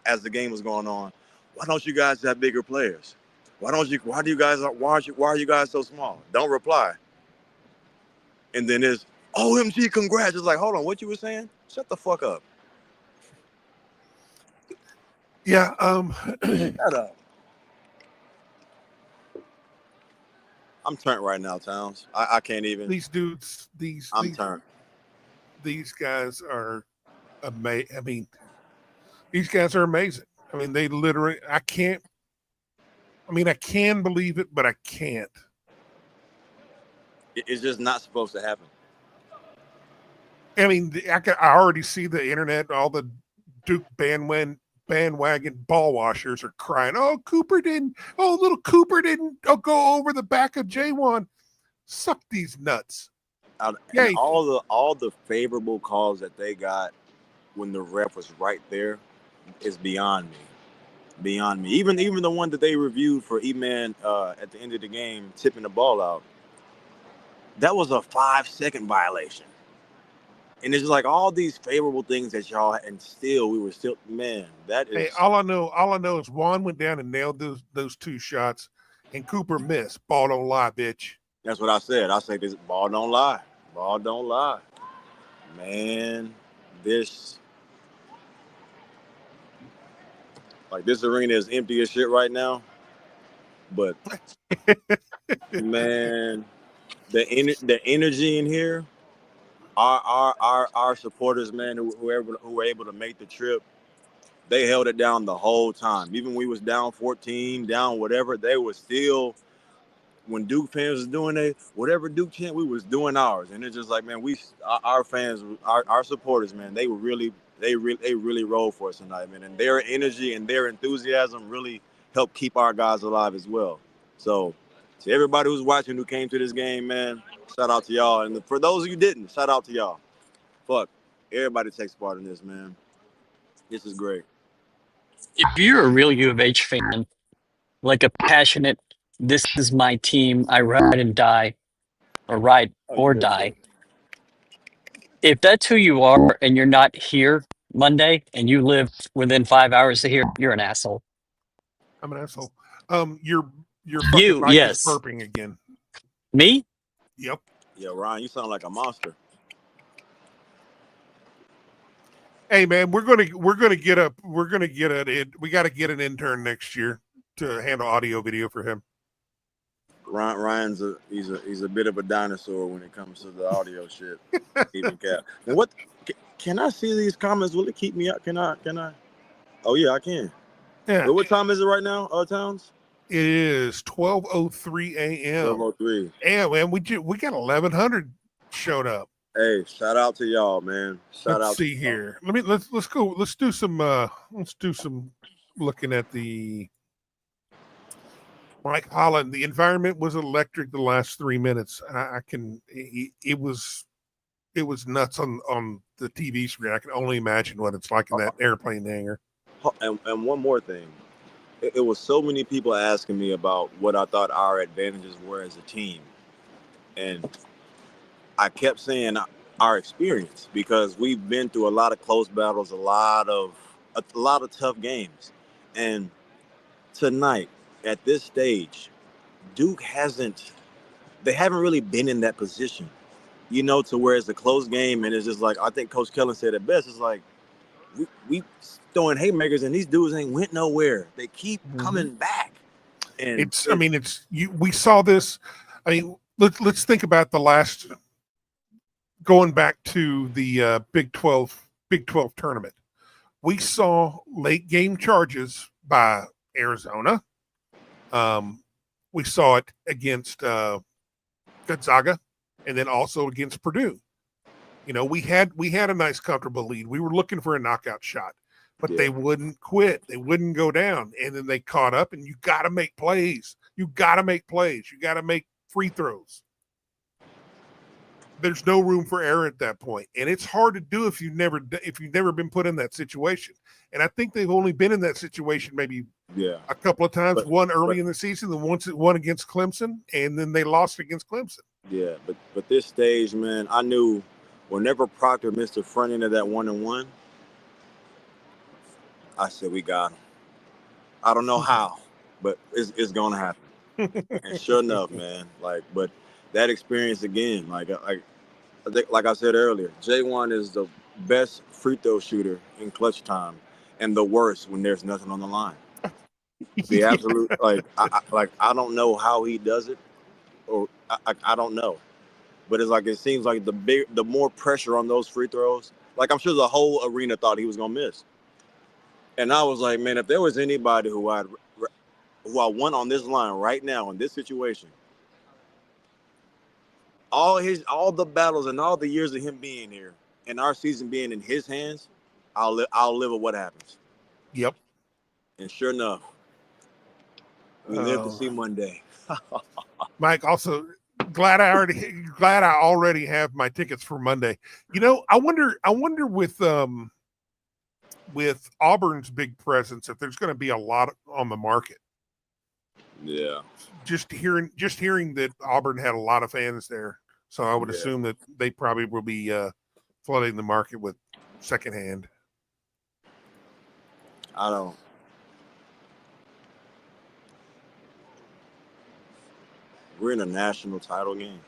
as the game was going on. Why don't you guys have bigger players? Why are you guys so small? Don't reply. And then there's OMG, congrats. It's like, hold on, what you were saying? Shut the fuck up. Yeah. Shut up. I'm turned right now, Towns. I can't even. These dudes, turned. These guys are amazing. I mean, these guys are amazing. I mean, they literally, I can believe it, but I can't. It's just not supposed to happen. I mean, I already see the internet, all the Duke bandwagon ball washers are crying. Little Cooper didn't go over the back of J1. Suck these nuts. And all the favorable calls that they got when the ref was right there is beyond me. Even the one that they reviewed for E-Man at the end of the game, tipping the ball out. That was a 5-second violation. And it's just like all these favorable things that y'all, and still we were still, man, that is. Hey, all I know is Juan went down and nailed those 2 shots, and Cooper missed. Ball don't lie, bitch. That's what I said. I say this ball don't lie. Ball don't lie. Man, this arena is empty as shit right now. But man, the energy in here, our supporters, man, who were able to make the trip, they held it down the whole time. Even when we was down 14, down whatever, they were still. When Duke fans was doing whatever Duke chant, we was doing ours, and it's just like, man, our fans, our supporters, man, they really rolled for us tonight, man, and their energy and their enthusiasm really helped keep our guys alive as well. So, to everybody who's watching who came to this game, man, shout out to y'all, and for those of you who didn't, shout out to y'all. Fuck, everybody takes part in this, man. This is great. If you're a real U of H fan, like a passionate, this is my team, I ride and die, or ride or die. If that's who you are and you're not here Monday and you live within 5 hours of here, you're an asshole. I'm an asshole. Your fucking mic is burping again. Me? Yep. Yeah, Ryan, you sound like a monster. Hey man, we got to get an intern next year to handle audio video for him. Ryan's he's a bit of a dinosaur when it comes to the audio shit. Even Cap. And what can I see these comments? Will it keep me up? Can I? Oh yeah, I can. Yeah. But what time is it right now, Towns? It is 12:03 a.m. 12:03. Yeah, man, we got 1,100 showed up. Hey, shout out to y'all, man. Let's see here. Let's go. Let's do some looking at the Mike Holland. The environment was electric the last 3 minutes. It was nuts on the TV screen. I can only imagine what it's like in that airplane hangar. And one more thing. It was so many people asking me about what I thought our advantages were as a team. And I kept saying our experience, because we've been through a lot of close battles, a lot of tough games. And tonight, at this stage, Duke haven't really been in that position, to where it's a close game. And it's just like, I think Coach Kellen said it best. It's like, we throwing haymakers and these dudes ain't went nowhere. They keep coming back. And we saw this. I mean, let's think about the last, going back to the Big 12 tournament. We saw late game charges by Arizona. We saw it against Gonzaga, and then also against Purdue. We had a nice comfortable lead. We were looking for a knockout shot, but they wouldn't quit. They wouldn't go down. And then they caught up, and you got to make plays. You got to make free throws. There's no room for error at that point. And it's hard to do if you've never been put in that situation. And I think they've only been in that situation maybe a couple of times, one early in the season, the one against Clemson, and then they lost against Clemson. Yeah, but this stage, man, I knew whenever Proctor missed the front end of that 1-on-1, I said, we got him. I don't know how, but it's going to happen. And sure enough, man, but that experience again, I think, like I said earlier, J1 is the best free throw shooter in clutch time and the worst when there's nothing on the line. The absolute, I don't know how he does it, or I don't know. But it's like, it seems like the more pressure on those free throws, I'm sure the whole arena thought he was going to miss. And I was like, man, if there was anybody who I want on this line right now in this situation, all the battles and all the years of him being here and our season being in his hands, I'll live with what happens. Yep. And sure enough, we live to see Monday. Mike, also glad I already have my tickets for Monday. I wonder with Auburn's big presence, if there's going to be a lot on the market. Yeah. Just hearing that Auburn had a lot of fans there, so I would assume that they probably will be flooding the market with secondhand. I don't. We're in a national title game.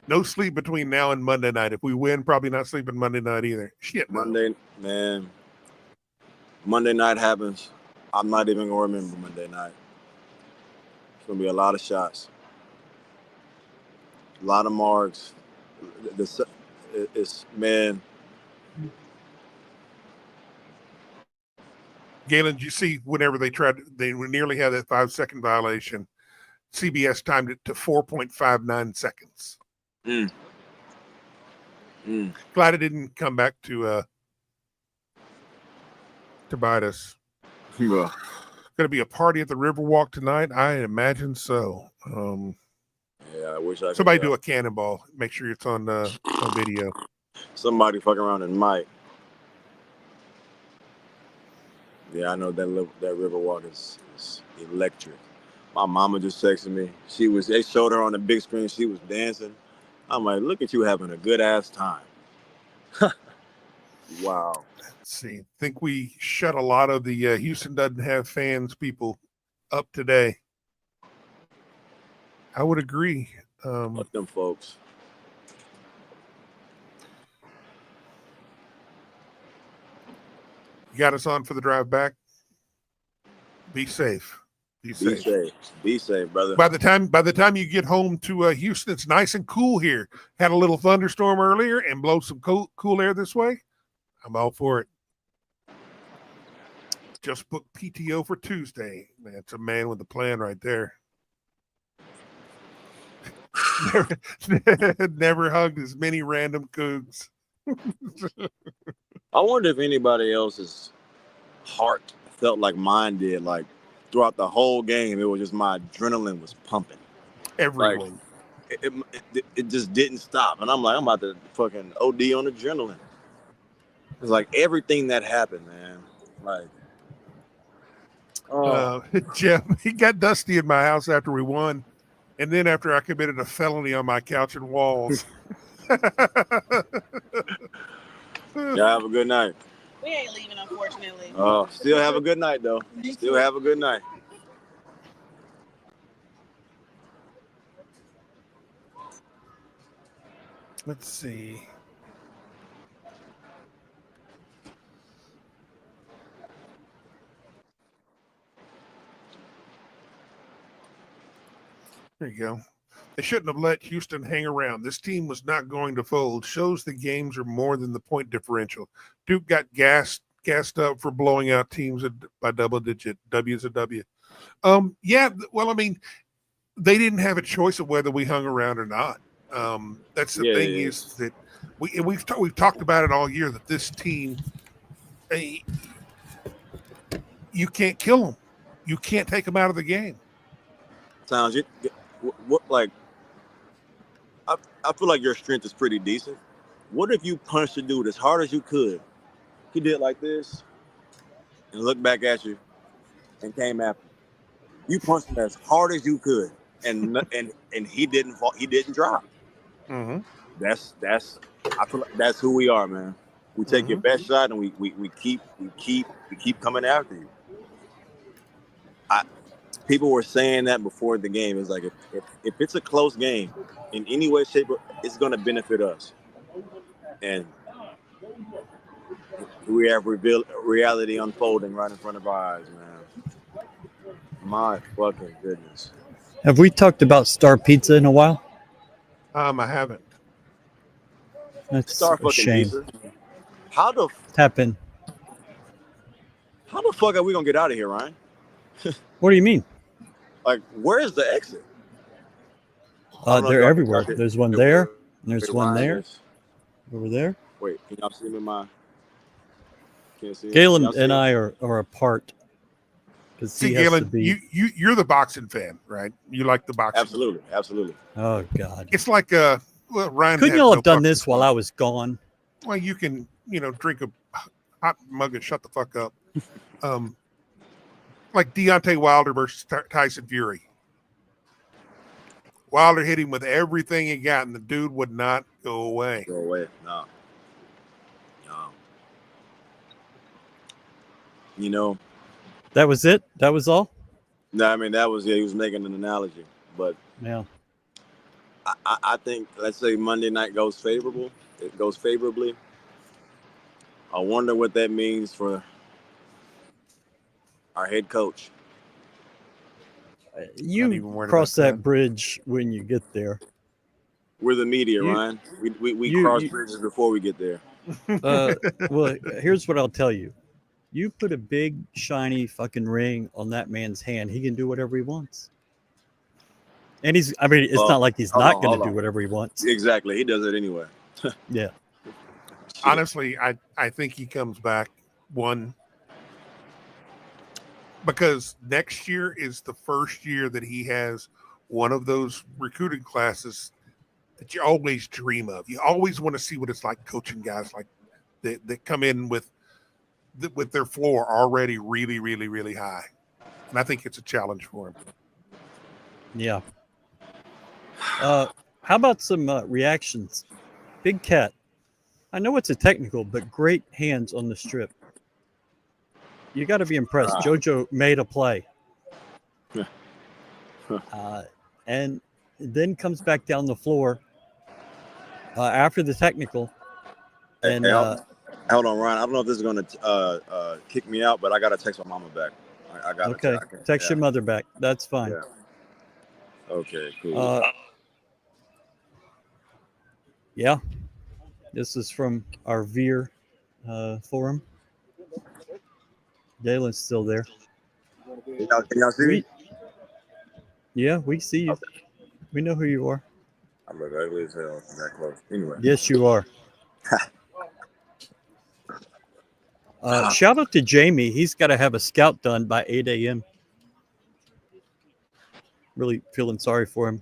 No sleep between now and Monday night. If we win, probably not sleeping Monday night either. Shit. Monday night happens. I'm not even going to remember Monday night. It's going to be a lot of shots. A lot of marks. Man. Galen, did you see whenever they nearly had that 5-second violation, CBS timed it to 4.59 seconds. Glad it didn't come back to bite us. Yeah. Going to be a party at the Riverwalk tonight? I imagine so. Yeah, I wish I could. Somebody do a cannonball. Make sure it's on video. Somebody fucking around and might. Yeah, I know that Riverwalk is electric. My mama just texted me. They showed her on the big screen. She was dancing. I'm like, look at you having a good ass time. Wow. Let's see. I think we shut a lot of the Houston doesn't have fans people up today. I would agree. Fuck them folks. You got us on for the drive back. Be safe. Be safe, brother. By the time you get home to Houston, it's nice and cool here. Had a little thunderstorm earlier and blow some cool air this way. I'm all for it. Just booked PTO for Tuesday. Man, it's a man with a plan right there. Never hugged as many random Cougs. I wonder if anybody else's heart felt like mine did. Like throughout the whole game, it was just my adrenaline was pumping. Everyone. Like, it just didn't stop. And I'm like, I'm about to fucking OD on adrenaline. It's like everything that happened, man. Like, Jeff, he got dusty in my house after we won. And then after I committed a felony on my couch and walls. Y'all have a good night. We ain't leaving, unfortunately. Oh, still have a good night, though. Still have a good night. Let's see. There you go. They shouldn't have let Houston hang around. This team was not going to fold. Shows the games are more than the point differential. Duke got gassed up for blowing out teams by double-digit W's a W. Yeah, well, I mean, they didn't have a choice of whether we hung around or not. That's the thing is that we've talked about it all year that this team, you can't kill them. You can't take them out of the game. Sounds what like I feel like your strength is pretty decent. What if you punched a dude as hard as you could? He did like this and looked back at you and came after you. You punched him as hard as you could and he didn't fall, he didn't drop. Mm-hmm. That's I feel like that's who we are, man. We take your best shot and we keep coming after you. People were saying that before the game. It's like if it's a close game, in any way, shape, it's going to benefit us. And we have reality unfolding right in front of our eyes, man. My fucking goodness. Have we talked about Star Pizza in a while? I haven't. That's Star a fucking shame. pizza. How the fuck are we gonna get out of here, Ryan? What do you mean? Like, where is the exit? They're everywhere. There's one there, and there's one there. Over there. Wait, can y'all see me? Can't see Galen and I are apart. See, Galen, you're the boxing fan, right? You like the boxing. Absolutely. Oh God. It's like Ryan. Couldn't y'all have done this while I was gone? Well, you can, drink a hot mug and shut the fuck up. Like Deontay Wilder versus Tyson Fury. Wilder hit him with everything he got, and the dude would not go away. Go away. No. You know. That was it? That was all? No, I mean, that was, he was making an analogy. But yeah, I think, let's say Monday night goes favorable. It goes favorably. I wonder what that means for our head coach. You cross that bridge when you get there. We're the media, Ryan. We cross bridges before we get there. Well, here's what I'll tell you. You put a big, shiny fucking ring on that man's hand, he can do whatever he wants. And it's not like he's not going to do whatever he wants. Exactly. He does it anyway. Yeah. Honestly, I think he comes back one because next year is the first year that he has one of those recruiting classes that you always dream of. You always want to see what it's like coaching guys like that come in with their floor already really, really, really high. And I think it's a challenge for him. Yeah. How about some reactions? Big Cat. I know it's a technical, but great hands on the strip. You got to be impressed. JoJo made a play. And then comes back down the floor after the technical. And hold on, Ryan. I don't know if this is going to kick me out, but I got to text my mama back. I got okay. Text your mother back. That's fine. Yeah. Okay, cool. Yeah. This is from our Veer forum. Galen's still there. Can y'all see me? Yeah, we see you. Okay. We know who you are. I look ugly as hell that close. Anyway. Yes, you are. Shout out to Jamie. He's got to have a scout done by 8 a.m. Really feeling sorry for him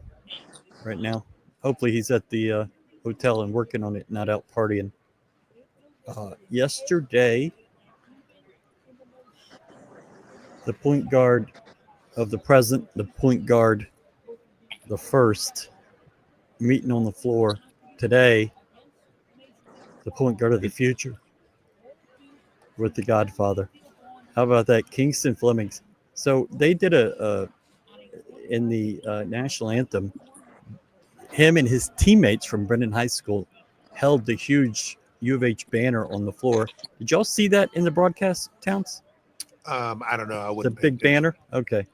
right now. Hopefully he's at the hotel and working on it, not out partying. Yesterday, the point guard of the present, the point guard, the first, meeting on the floor. Today, the point guard of the future with the Godfather. How about that? Kingston Flemings. So they did in the national anthem, him and his teammates from Brendan High School held the huge U of H banner on the floor. Did y'all see that in the broadcast, Towns? I don't know. The big banner? Okay.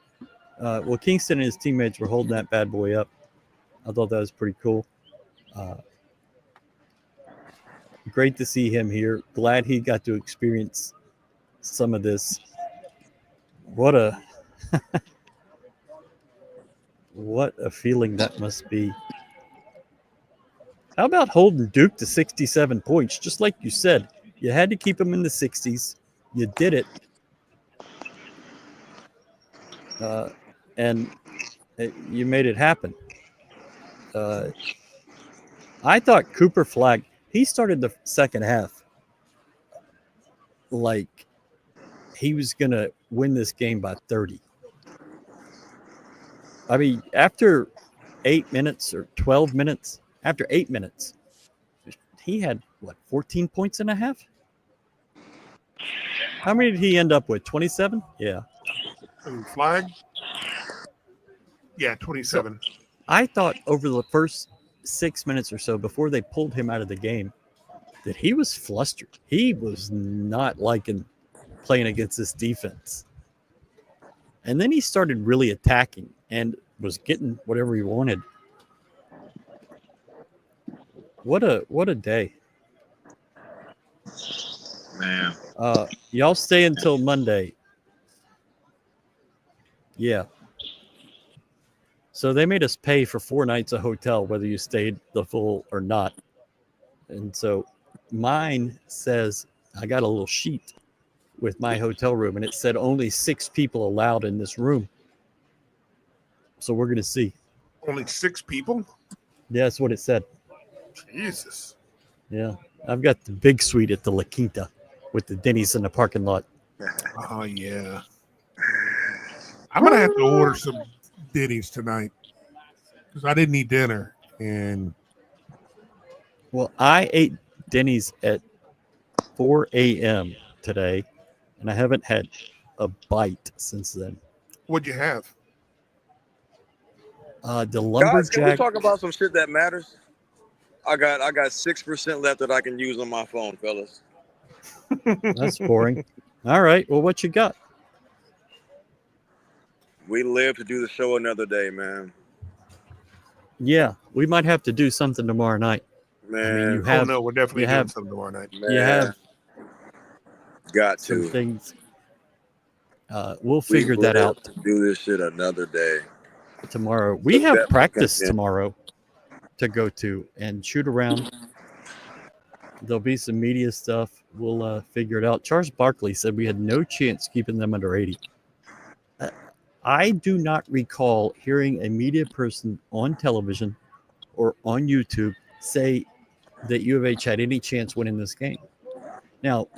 Well, Kingston and his teammates were holding that bad boy up. I thought that was pretty cool. Great to see him here. Glad he got to experience some of this. What a what a feeling that must be. How about holding Duke to 67 points? Just like you said, you had to keep him in the 60s. You did it. And you made it happen. I thought Cooper Flagg, he started the second half like he was going to win this game by 30. I mean, after 8 minutes or 12 minutes, after 8 minutes, he had, 14 points and a half? How many did he end up with? 27? Yeah. Flagg? Yeah, 27. So, I thought over the first 6 minutes or so before they pulled him out of the game that he was flustered. He was not liking playing against this defense. And then he started really attacking and was getting whatever he wanted. What a day. Man. Y'all stay until Monday. Yeah. So they made us pay for 4 nights of hotel, whether you stayed the full or not. And so mine says, I got a little sheet with my hotel room, and it said only 6 people allowed in this room. So we're going to see. Only 6 people? Yeah, that's what it said. Jesus. Yeah. I've got the big suite at the La Quinta with the Denny's in the parking lot. Oh, yeah. I'm going to have to order some Denny's tonight. because I didn't eat dinner. And well, I ate Denny's at 4 a.m. today, and I haven't had a bite since then. What'd you have? The Guys, can we lumberjack. talk about some shit that matters? I got 6% left that I can use on my phone, fellas. That's boring. All right. Well, what you got? We live to do the show another day, man. Yeah, we might have to do something tomorrow night. Man, I mean, you Oh have no, we're definitely you doing have- something tomorrow night. man, you have got some to. things. We'll We figure that live out to do this shit another day. tomorrow. We have Definitely practice can. tomorrow to go to and shoot around. There'll be some media stuff. We'll figure it out. Charles Barkley said we had no chance keeping them under 80. I do not recall hearing a media person on television or on YouTube say that U of H had any chance winning this game. Now,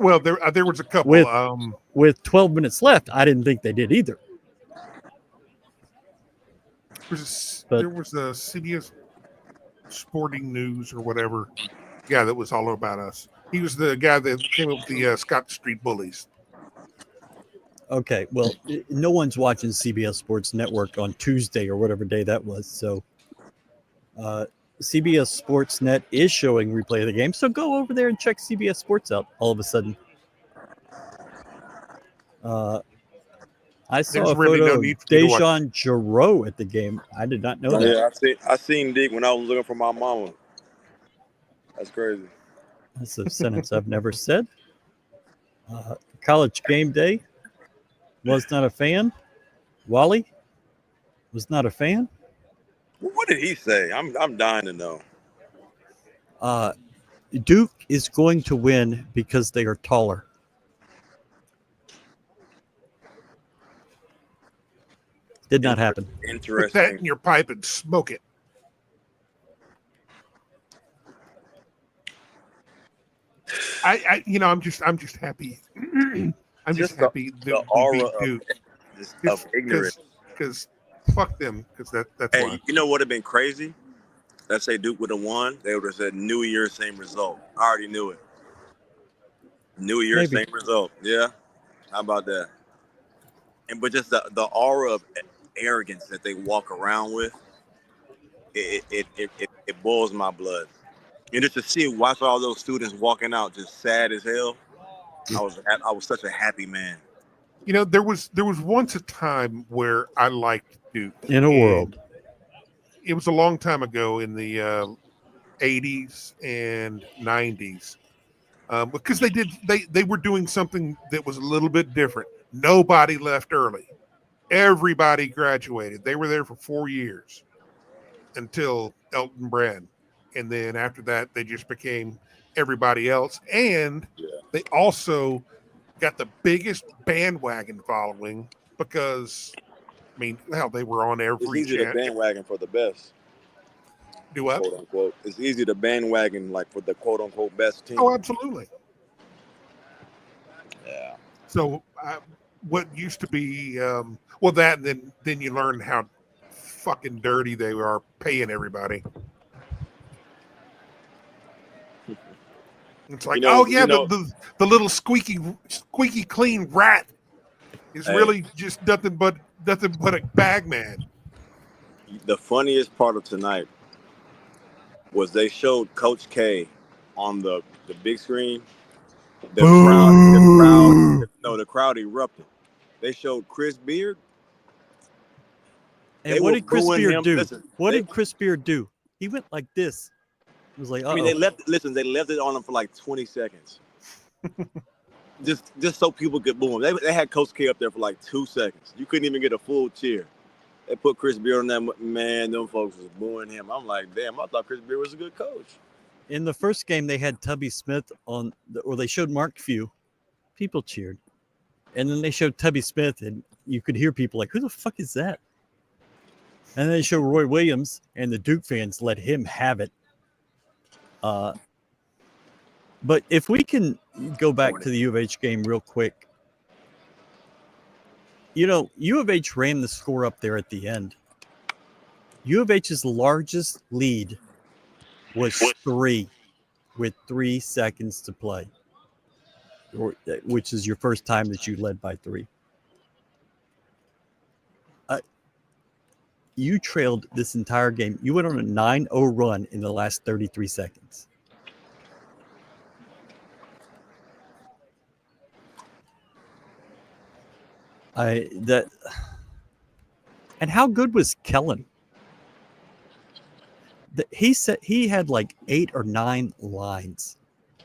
Well, there was a couple. with 12 minutes left, I didn't think they did either. There was a CBS Sporting News or whatever guy that was all about us. He was the guy that came up with the Scott Street Bullies. Okay, well, no one's watching CBS Sports Network on Tuesday or whatever day that was. So CBS Sports Net is showing replay of the game. So go over there and check CBS Sports out all of a sudden. I saw There's a really photo no of need for you to watch. Dejan Jarreau at the game. I did not know that. Yeah, I seen Dick when I was looking for my mama. That's crazy. That's a sentence I've never said. College game day. Was not a fan. Wally was not a fan. What did he say? I'm dying to know. Duke is going to win because they are taller. Did not happen. Put that Interesting. in your pipe and smoke it. I'm just happy. I'm just happy the that aura we beat Duke. of ignorance. Because fuck them. Because that's Hey, why. you know what would have been crazy? Let's say Duke would have won. They would have said New Year, same result. I already knew it. New Year, Maybe. same result. Yeah. How about that? But just the aura of arrogance that they walk around with, it boils my blood. And just to watch all those students walking out just sad as hell, I was such a happy man. You know, there was once a time where I liked Duke. In a world. It was a long time ago in the 80s and 90s. Because they were doing something that was a little bit different. Nobody left early. Everybody graduated. They were there for 4 years until Elton Brand. And then after that, they just became everybody else. And they also got the biggest bandwagon following because, I mean, hell, they were on every It's easy to bandwagon for the best. Do what? Quote unquote. It's easy to bandwagon like for the quote unquote best team. Oh, absolutely. Yeah. So what used to be, that, and then you learn how fucking dirty they are paying everybody. It's like, the little squeaky clean rat is really just nothing but a bag man. The funniest part of tonight was they showed Coach K on the big screen. The crowd erupted. They showed Chris Beard. And what did Chris Beard do? What did Chris Beard do? He went like this. It was like, I mean, they left it on him for like 20 seconds. just so people could boo him. They had Coach K up there for like 2 seconds. You couldn't even get a full cheer. They put Chris Beard on that, man, them folks was booing him. I'm like, damn, I thought Chris Beard was a good coach. In the first game, they had Tubby Smith or they showed Mark Few. People cheered. And then they showed Tubby Smith, and you could hear people like, who the fuck is that? And then they showed Roy Williams, and the Duke fans let him have it. But if we can go back to the U of H game real quick, you know, U of H ran the score up there at the end. U of H's largest lead was 3 with 3 seconds to play, which is your first time that you led by 3. You trailed this entire game. You went on a 9-0 run in the last 33 seconds. And how good was Kellen? He said he had like 8 or 9 lines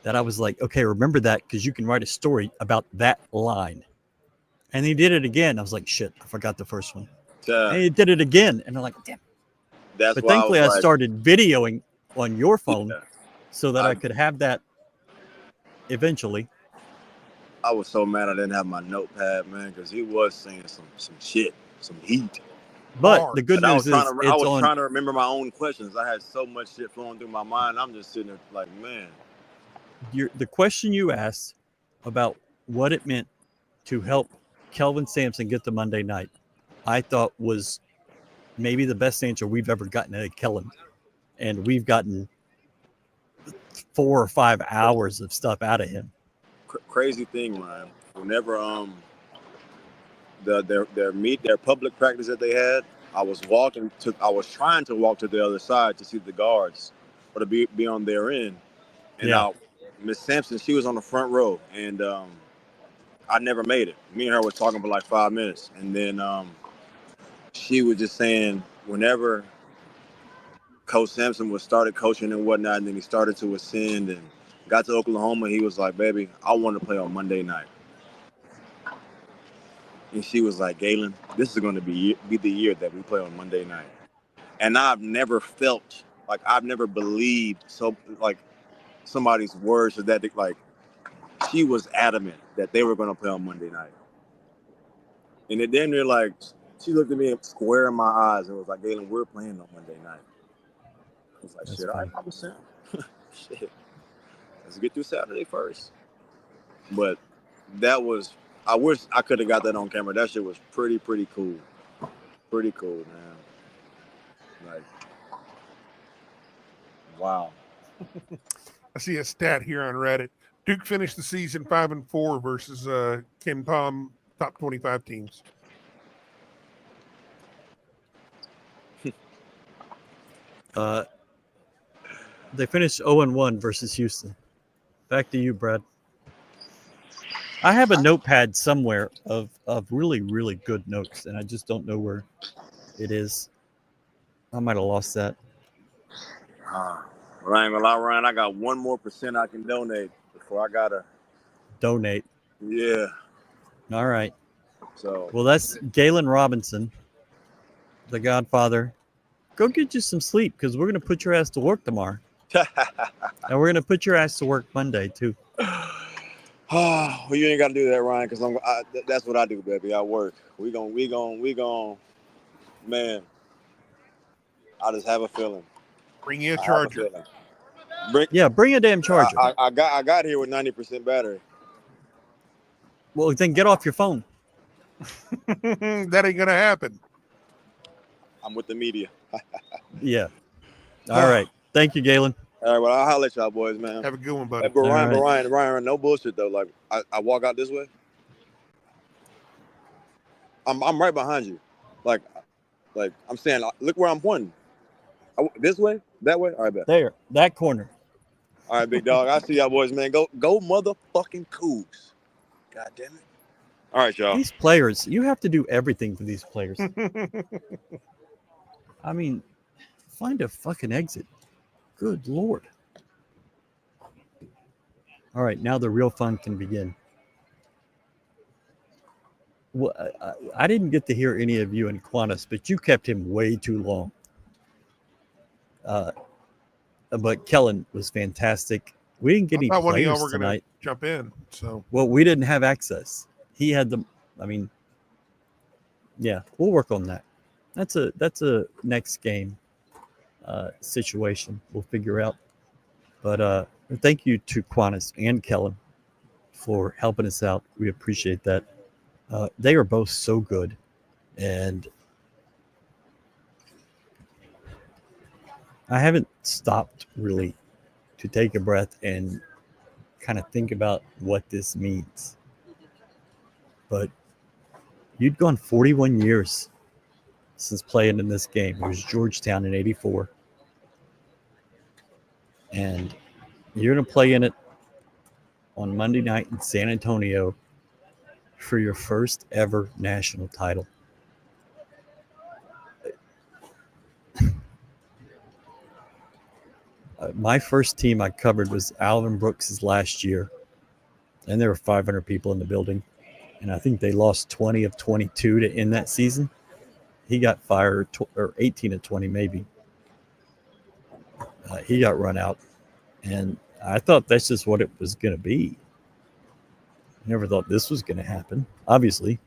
that I was like, okay, remember that because you can write a story about that line. And he did it again. I was like, shit, I forgot the first one. And he did it again. And I'm like, damn. That's but why thankfully I like, started videoing on your phone so that I could have that eventually. I was so mad I didn't have my notepad, man, because he was saying some shit, some heat. But the good news is I was trying to remember my own questions. I had so much shit flowing through my mind. I'm just sitting there like, man. The question you asked about what it meant to help Kelvin Sampson get to Monday night, I thought was maybe the best answer we've ever gotten at Kellen. And we've gotten 4 or 5 hours of stuff out of him. Crazy thing, Ryan. Whenever their public practice that they had, I was trying to walk to the other side to see the guards or to be on their end. And now Miss Sampson, she was on the front row, and I never made it. Me and her were talking for like 5 minutes, and then she was just saying whenever Coach Sampson started coaching and whatnot, and then he started to ascend and got to Oklahoma, he was like, baby, I want to play on Monday night. And she was like, Galen, this is going to be the year that we play on Monday night. And I've never felt, like I've never believed so like somebody's words or that, like she was adamant that they were going to play on Monday night. And it then they're like, she looked at me square in my eyes and was like, Galen, we're playing on Monday night. I was like, that's shit, funny. I understand. Shit. Let's get through Saturday first. But that was, I wish I could have got that on camera. That shit was pretty cool. Pretty cool, man. Like, wow. I see a stat here on Reddit. Duke finished the season 5-4 versus Ken Pom top 25 teams. They finished 0-1 versus Houston. Back to you, Brad. I have a notepad somewhere of really, really good notes, and I just don't know where it is. I might have lost that. Well, I ain't gonna lie, Ryan, I got 1% more I can donate before I gotta donate. Yeah. All right. So well, that's Galen Robinson, the Godfather. Go get you some sleep because we're gonna put your ass to work tomorrow. And we're gonna put your ass to work Monday too. Oh, well, you ain't got to do that, Ryan, because that's what I do, baby. I work. We gon', man. I just have a feeling. Bring you a charger. Bring a damn charger. I got here with 90% battery. Well, then get off your phone. That ain't gonna happen. I'm with the media. Yeah. All right. Thank you, Galen. All right, well, I'll holler at y'all boys, man. Have a good one, buddy. But Ryan, no bullshit though. Like I walk out this way, I'm right behind you. Like I'm saying, look where I'm pointing. This way, that way. All right, bet. There, that corner. All right, big dog. I see y'all boys, man. Go motherfucking Cougs. God damn it. All right, y'all. These players, you have to do everything for these players. I mean, find a fucking exit. Good Lord. All right, now the real fun can begin. Well, I didn't get to hear any of you in Qantas, but you kept him way too long. But Kellen was fantastic. We didn't get any players one of y'all were tonight. Jump in. So well, we didn't have access. He had the. I mean, yeah, we'll work on that. That's a next game situation. We'll figure out. But thank you to Qantas and Kellen for helping us out. We appreciate that. They are both so good, and I haven't stopped really to take a breath and kind of think about what this means. But you'd gone 41 years since playing in this game. It was Georgetown in '84. And you're going to play in it on Monday night in San Antonio for your first ever national title. My first team I covered was Alvin Brooks' last year, and there were 500 people in the building, and I think they lost 20 of 22 to end that season. He got fired, or 18 of 20 maybe. He got run out, and I thought that's just what it was going to be. Never thought this was going to happen, obviously.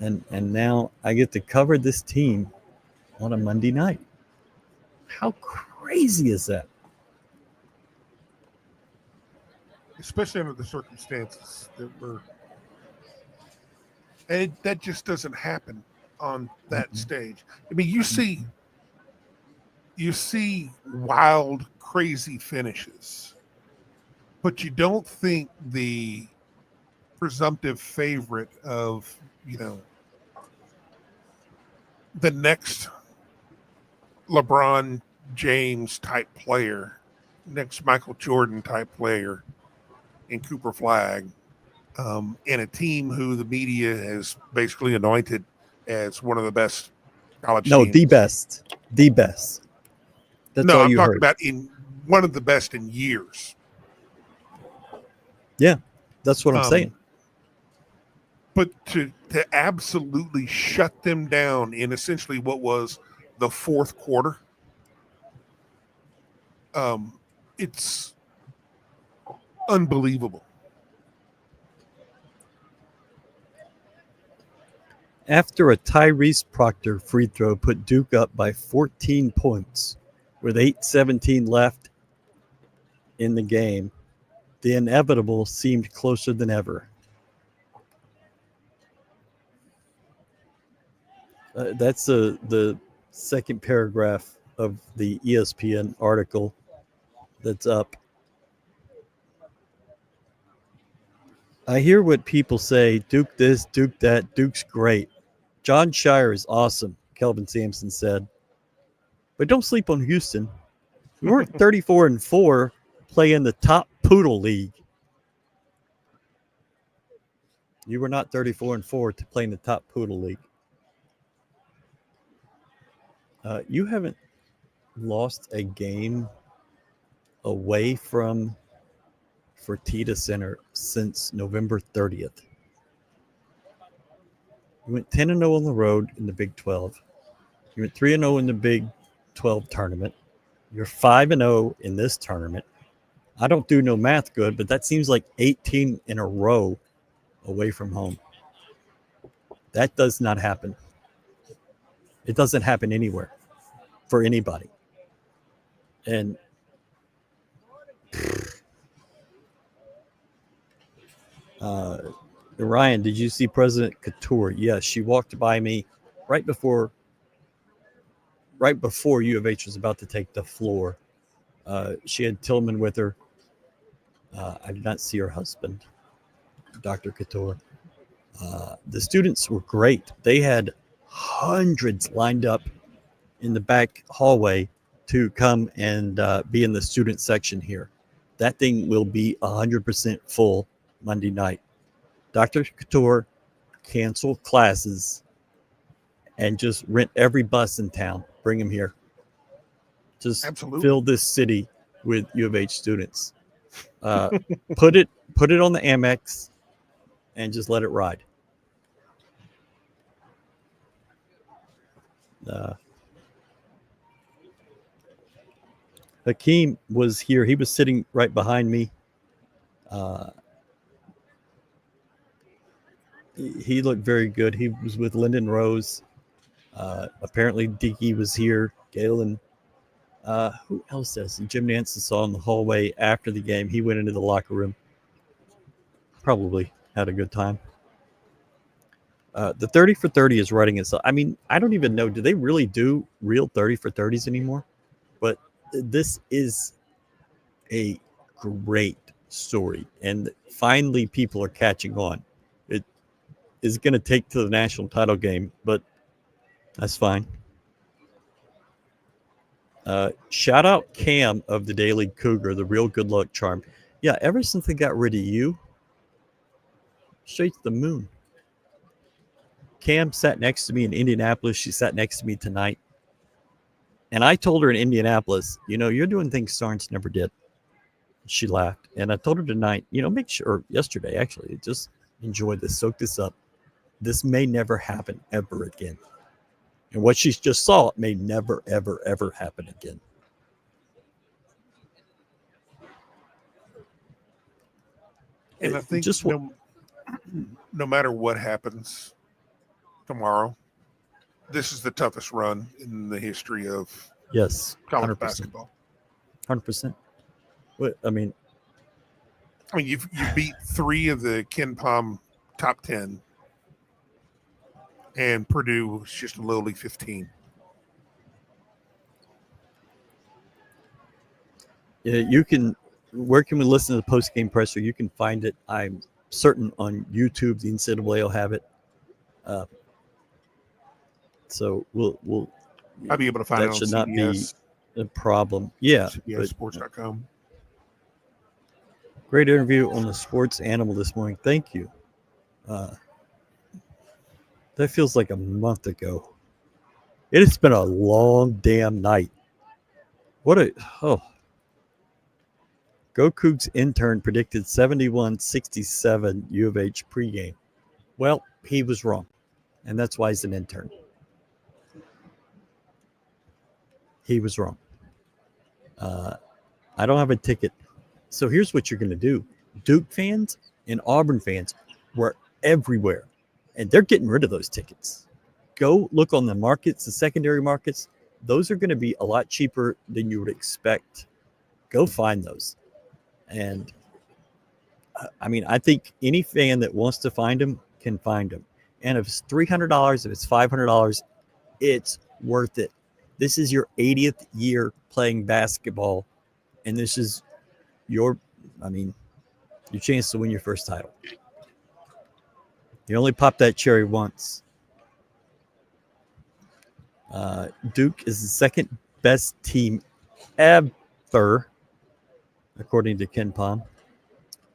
And now I get to cover this team on a Monday night. How crazy is that? Especially under the circumstances that were. And that just doesn't happen on that stage. I mean, you see wild, crazy finishes, but you don't think the presumptive favorite of, the next LeBron James type player, next Michael Jordan type player in Cooper Flag, in a team who the media has basically anointed as one of the best college teams. The best. That's all I'm you talking heard. about in one of the best in years. Yeah, that's what I'm saying. But to absolutely shut them down in essentially what was the fourth quarter, it's unbelievable. After a Tyrese Proctor free throw put Duke up by 14 points with 8:17 left in the game, the inevitable seemed closer than ever. That's the second paragraph of the ESPN article that's up. I hear what people say, Duke this, Duke that, Duke's great. John Shire is awesome, Kelvin Sampson said. But don't sleep on Houston. We weren't 34-4 playing the top poodle league. You were not 34-4 to play in the top poodle league. You haven't lost a game away from Fertitta Center since November 30th. You went 10-0 on the road in the Big 12. You went 3-0 in the Big 12 tournament. You're 5-0 in this tournament. I don't do no math good, but that seems like 18 in a row away from home. That does not happen. It doesn't happen anywhere for anybody. And Ryan, did you see President Couture? Yes, she walked by me right before U of H was about to take the floor. She had Tillman with her. I did not see her husband, Dr. Couture. The students were great. They had hundreds lined up in the back hallway to come and be in the student section here. That thing will be 100% full Monday night. Dr. Couture canceled classes and just rent every bus in town. Bring them here. Just Absolutely. Fill this city with U of H students. Put it on the Amex and just let it ride. Hakeem was here. He was sitting right behind me. He looked very good. He was with Lyndon Rose. Apparently, Deaky was here. Galen. Who else is? Jim Nance saw in the hallway after the game. He went into the locker room. Probably had a good time. The 30 for 30 is writing itself. I mean, I don't even know. Do they really do real 30 for 30s anymore? this is a great story, and finally people are catching on. It is going to take to the national title game, but that's fine. Shout out Cam of the Daily Cougar, the real good luck charm. Yeah, ever since they got rid of you, straight to the moon. Cam sat next to me in Indianapolis. She sat next to me tonight. And I told her in Indianapolis, you're doing things Starnes never did. She laughed. And I told her tonight, make sure, or yesterday actually, just enjoy this, soak this up. This may never happen ever again. And what she just saw may never, ever, ever happen again. And I think just no matter what happens tomorrow, this is the toughest run in the history of college 100%. basketball. 100%. I mean, you beat 3 of the Ken Pom top 10, and Purdue was just a lowly 15. You can. Where can we listen to the post-game presser? You can find it, I'm certain, on YouTube. The NCAA will have it. So we'll. I'll be able to find it on should CBS, not be a problem. Yeah. CBSSports.com. Great interview on the sports animal this morning. Thank you. That feels like a month ago. It has been a long damn night. GoCoogs intern predicted 71-67 U of H pregame. Well, he was wrong, and that's why he's an intern. He was wrong. I don't have a ticket. So here's what you're going to do. Duke fans and Auburn fans were everywhere, and they're getting rid of those tickets. Go look on the markets, the secondary markets. Those are going to be a lot cheaper than you would expect. Go find those. And I think any fan that wants to find them can find them. And if it's $300, if it's $500, it's worth it. This is your 80th year playing basketball, and this is your chance to win your first title. You only pop that cherry once. Duke is the second best team ever, according to Ken Pom.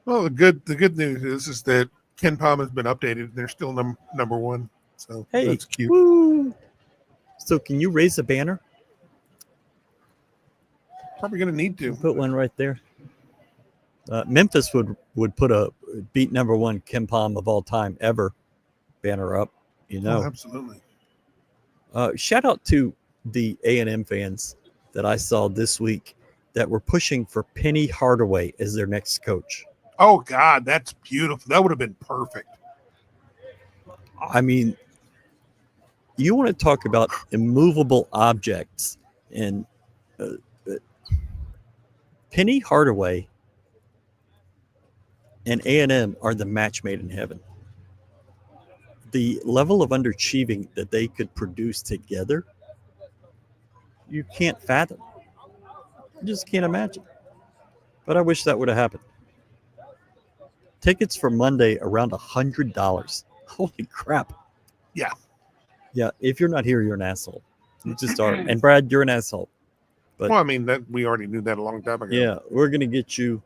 Well, the good news is that Ken Pom has been updated. They're still number one. So that's cute. Woo. So can you raise a banner? Probably going to need to. Put one right there. Memphis would put a beat number one Ken Pom of all time ever banner up. Oh, absolutely. Shout out to the A&M fans that I saw this week that were pushing for Penny Hardaway as their next coach. Oh, God, that's beautiful. That would have been perfect. You want to talk about immovable objects, and Penny Hardaway and A&M are the match made in heaven. The level of underachieving that they could produce together, you can't fathom. You just can't imagine. But I wish that would have happened. Tickets for Monday around $100. Holy crap. Yeah. Yeah, if you're not here, you're an asshole. You just are. And Brad, you're an asshole. But, that we already knew that a long time ago. Yeah, we're going to get you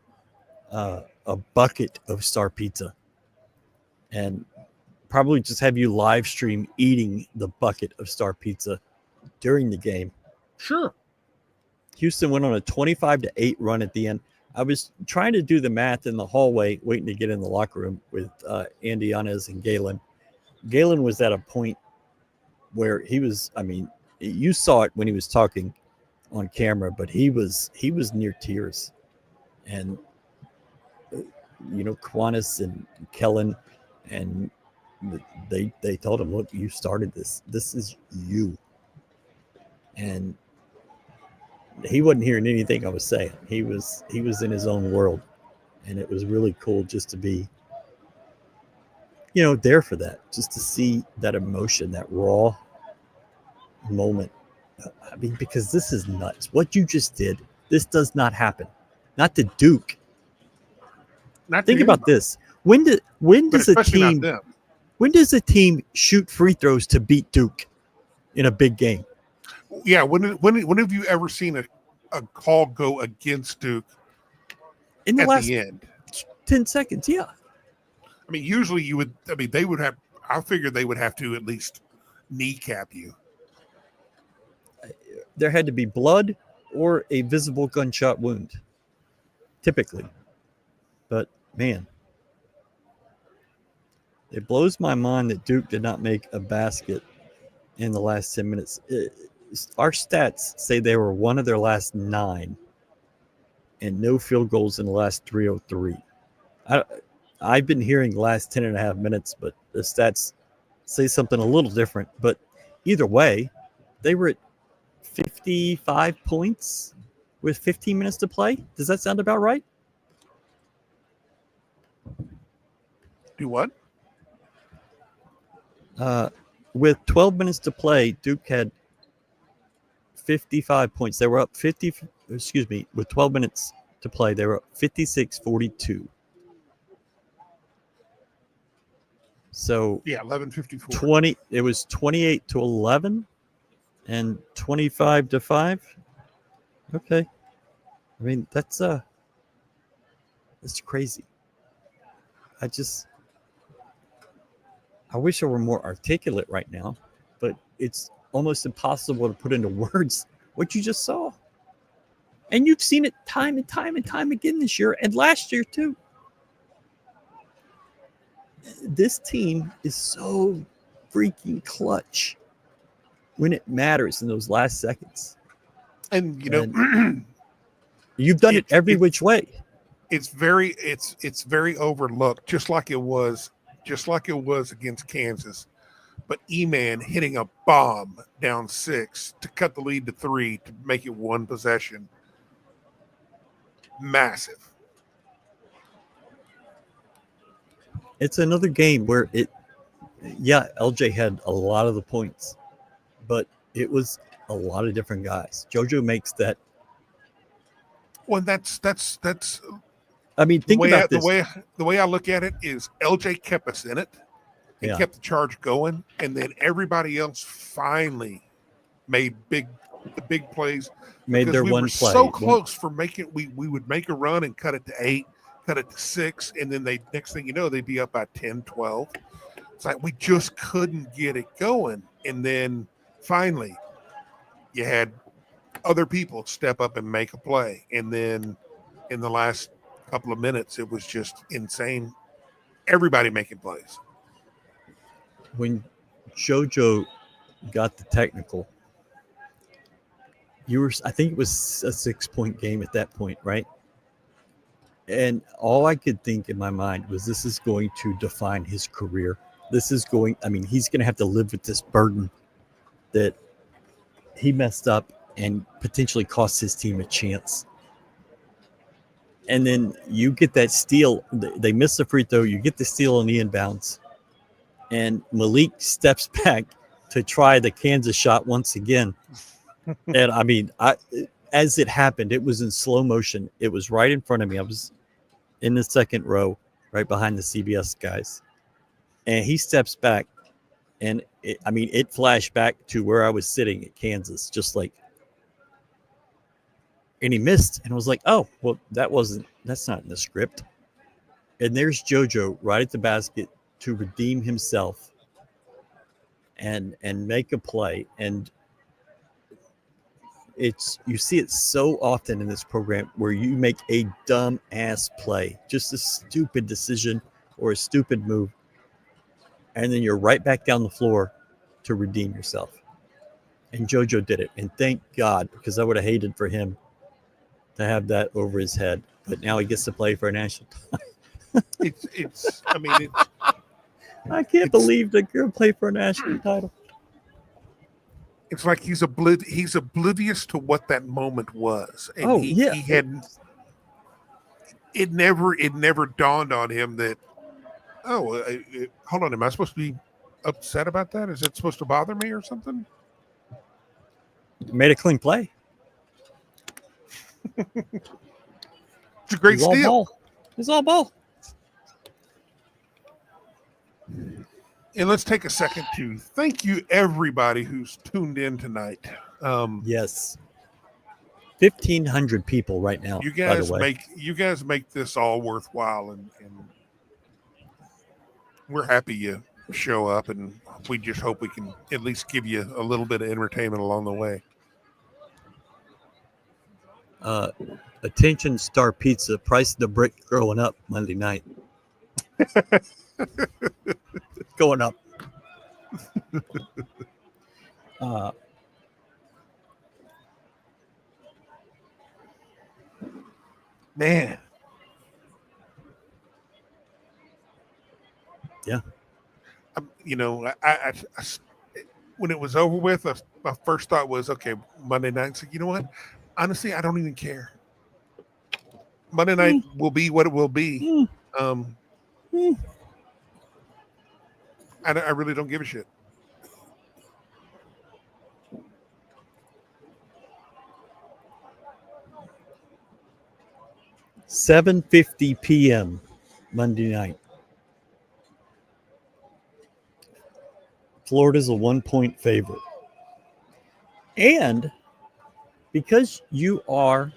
a bucket of Star Pizza. And probably just have you live stream eating the bucket of Star Pizza during the game. Sure. Houston went on a 25-8 run at the end. I was trying to do the math in the hallway, waiting to get in the locker room with Andy Yanez and Galen. Galen was at a point where he was, you saw it when he was talking on camera, but he was near tears. And, Kiwanis and Kellen, and they told him, look, you started this. This is you. And he wasn't hearing anything I was saying. He was in his own world, and it was really cool just to be, there for that, just to see that emotion, that raw moment I mean, because this is nuts. What you just did, this does not happen. Not to Duke. Not Think to about anybody, this. When but does a especially not team them. when does a team shoot free throws to beat Duke in a big game? Yeah, when have you ever seen a call go against Duke In the at last the end? 10 seconds, yeah. I mean, usually you would. I mean, they would have. I figured they would have to at least kneecap you. There had to be blood or a visible gunshot wound, typically. But man, it blows my mind that Duke did not make a basket in the last 10 minutes. Our stats say they were one of their last 9 and no field goals in the last 303. I've been hearing last 10 and a half minutes, but the stats say something a little different. But either way, they were at 55 points with 15 minutes to play. Does that sound about right? Do what? With 12 minutes to play, Duke had 55 points. They were up 50. Excuse me. With 12 minutes to play, they were up 56-42. So Yeah, 11:54. 20. It was 28-11 and 25-5. Okay. I mean, that's crazy. I wish I were more articulate right now, but it's almost impossible to put into words what you just saw. And you've seen it time and time and time again this year and last year too. This team is so freaking clutch when it matters in those last seconds. And you've done it every which way. It's very overlooked, just like it was against Kansas. But E-Man hitting a bomb down 6 to cut the lead to 3 to make it one possession. Massive. It's another game where LJ had a lot of the points, but it was a lot of different guys. JoJo makes that. Well, that's. I mean, think about this. The way I look at it is LJ kept us in it and kept the charge going, and then everybody else finally made the big plays. Made their we one were play. So close for making. We would make a run and cut it to 8, cut it to 6, and then next thing you know, they'd be up by 10, 12. It's like we just couldn't get it going, and then finally, you had other people step up and make a play, and then in the last couple of minutes, it was just insane. Everybody making plays. When JoJo got the technical, I think it was a 6-point game at that point, right? And all I could think in my mind was this is going to define his career. He's going to have to live with this burden that he messed up and potentially cost his team a chance. And then you get that steal. They miss the free throw. You get the steal on the inbounds. And Malik steps back to try the Kansas shot once again. And I mean, as it happened, it was in slow motion. It was right in front of me. I was in the second row, right behind the CBS guys. And he steps back. And it flashed back to where I was sitting at Kansas, just like. And he missed and was like, oh, well, that's not in the script. And there's JoJo right at the basket to redeem himself and make a play. And you see it so often in this program where you make a dumb ass play, just a stupid decision or a stupid move. And then you're right back down the floor to redeem yourself. And JoJo did it. And thank God, because I would have hated for him to have that over his head, but now he gets to play for a national title. I can't believe they're going to play for a national title. It's like he's oblivious to what that moment was. And he hadn't. It never dawned on him that. Hold on, am I supposed to be upset about that? Is it supposed to bother me or something? Made a clean play. It's a great steal. It's all ball. And let's take a second to thank you, everybody who's tuned in tonight. Yes. 1,500 people right now. You guys make this all worthwhile, and we're happy you show up, and we just hope we can at least give you a little bit of entertainment along the way. Attention Star Pizza, price of the brick going up Monday night. Going up. Man. Yeah. I when it was over with, my first thought was, okay, Monday night. So you know what? Honestly, I don't even care. Monday night will be what it will be. I really don't give a shit. $7:50 p.m. Monday night. Florida's a 1-point favorite. And because you are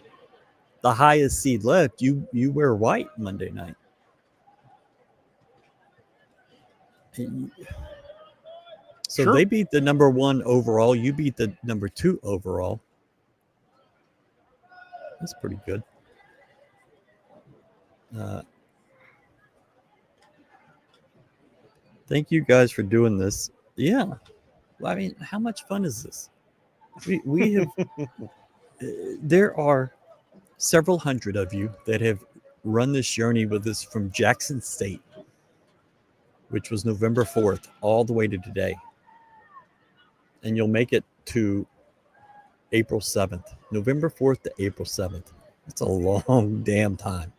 the highest seed left, you wear white Monday night. So sure. They beat the number 1 overall. You beat the number 2 overall. That's pretty good. Thank you guys for doing this. Yeah. Well, I mean, how much fun is this? We have there are several hundred of you that have run this journey with us from Jackson State, which was November 4th, all the way to today. And you'll make it to April 7th. November 4th to April 7th. It's a long damn time.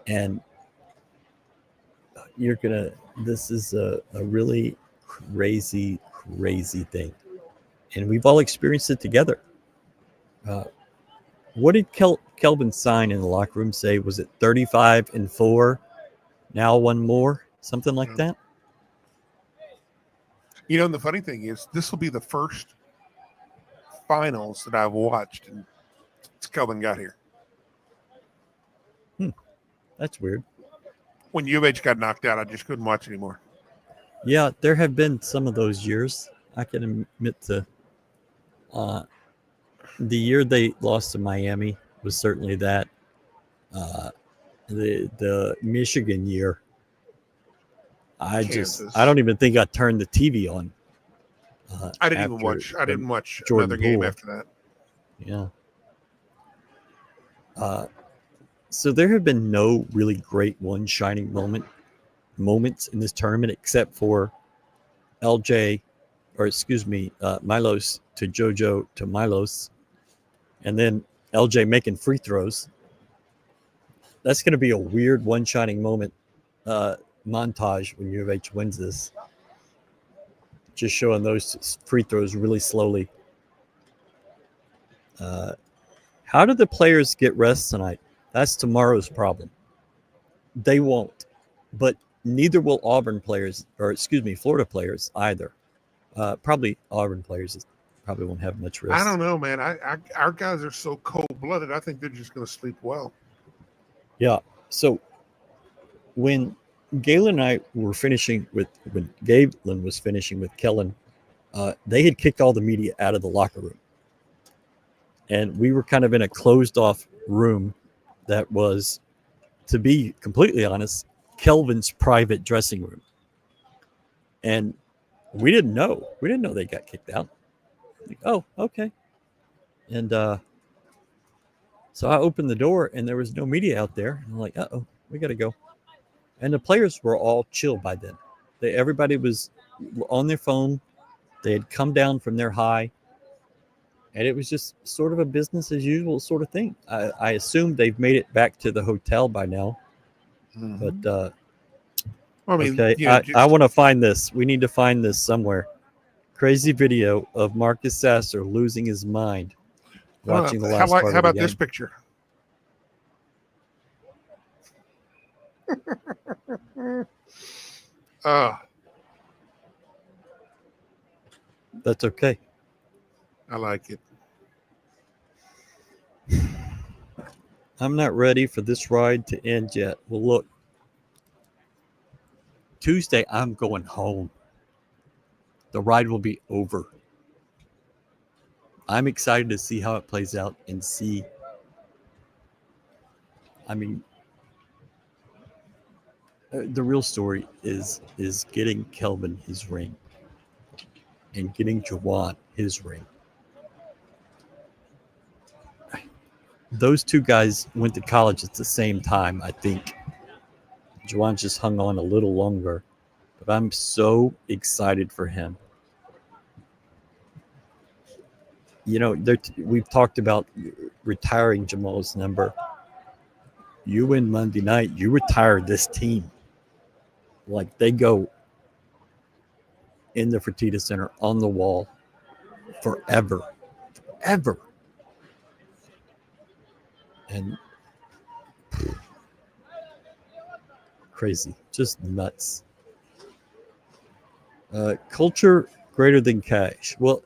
And this is a really crazy thing. And we've all experienced it together. What did Kelvin Sign in the locker room say? Was it 35-4? Now one more? Something like that? And the funny thing is, this will be the first finals that I've watched since Kelvin got here. That's weird. When U of H got knocked out, I just couldn't watch anymore. Yeah, there have been some of those years. I can admit to the year they lost to Miami was certainly that. The Michigan year, I don't even think I turned the TV on. I didn't watch Jordan another game Poole. after that. Yeah. So there have been no really great one shining moments in this tournament except for Milos to JoJo to Milos, and then LJ making free throws. That's going to be a weird one shining moment montage when U of H wins this. Just showing those free throws really slowly. How did the players get rest tonight? That's tomorrow's problem. They won't, but neither will Florida players either. Probably Auburn players probably won't have much rest. I don't know, man. Our guys are so cold-blooded. I think they're just going to sleep well. Yeah. So when Galen and I were when Galen was finishing with Kellen, they had kicked all the media out of the locker room. And we were kind of in a closed-off room that was, to be completely honest, Kelvin's private dressing room. And we didn't know. We didn't know they got kicked out. Like, oh, okay. And so I opened the door, and there was no media out there. And I'm like, uh-oh, we got to go. And the players were all chill by then. Everybody was on their phone. They had come down from their high. And it was just sort of a business as usual sort of thing. I assume they've made it back to the hotel by now. Mm-hmm. But, I want to find this. We need to find this somewhere. Crazy video of Marcus Sasser losing his mind watching the last part how of the about game. this picture? That's okay. I like it. I'm not ready for this ride to end yet. Well, look, Tuesday, I'm going home. The ride will be over. I'm excited to see how it plays out and see. I mean, the real story is getting Kelvin his ring and getting Juwan his ring. Those two guys went to college at the same time, I think. Juwan just hung on a little longer, but I'm so excited for him. You know, we've talked about retiring Jamal's number. You win Monday night, you retire this team. Like, they go in the Fertitta Center on the wall forever. Forever. And crazy. Just nuts. Culture greater than cash. Well,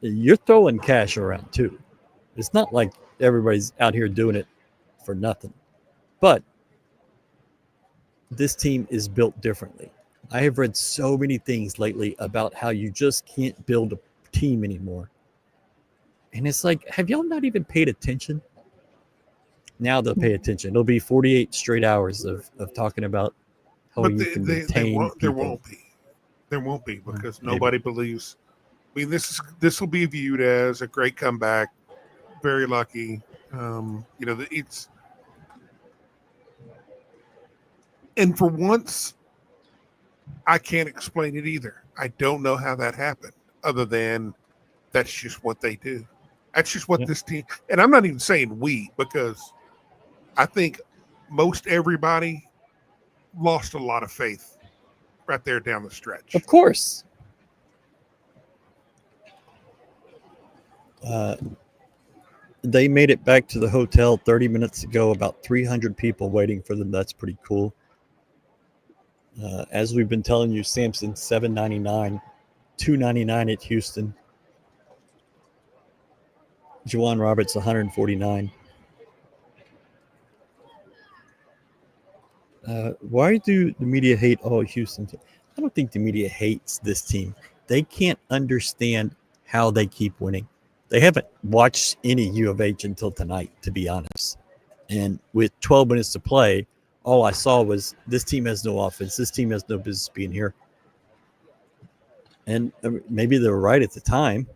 you're throwing cash around too. It's not like everybody's out here doing it for nothing. But this team is built differently. I have read so many things lately about how you just can't build a team anymore. And it's like, have y'all not even paid attention? Now they'll pay attention. It'll be 48 straight hours of talking about how you can retain people. There won't be because nobody believes. I mean, this will be viewed as a great comeback. Very lucky. It's. And for once, I can't explain it either. I don't know how that happened, other than that's just what they do. That's just what this team. And I'm not even saying we, because I think most everybody lost a lot of faith right there down the stretch. Of course. They made it back to the hotel 30 minutes ago, about 300 people waiting for them. That's pretty cool. As we've been telling you, Sampson $7.99, $2.99 at Houston. Juwan Roberts $149. Why do the media hate all Houston? I don't think the media hates this team. They can't understand how they keep winning. They haven't watched any U of H until tonight, to be honest. And with 12 minutes to play, all I saw was this team has no offense. This team has no business being here. And maybe they were right at the time,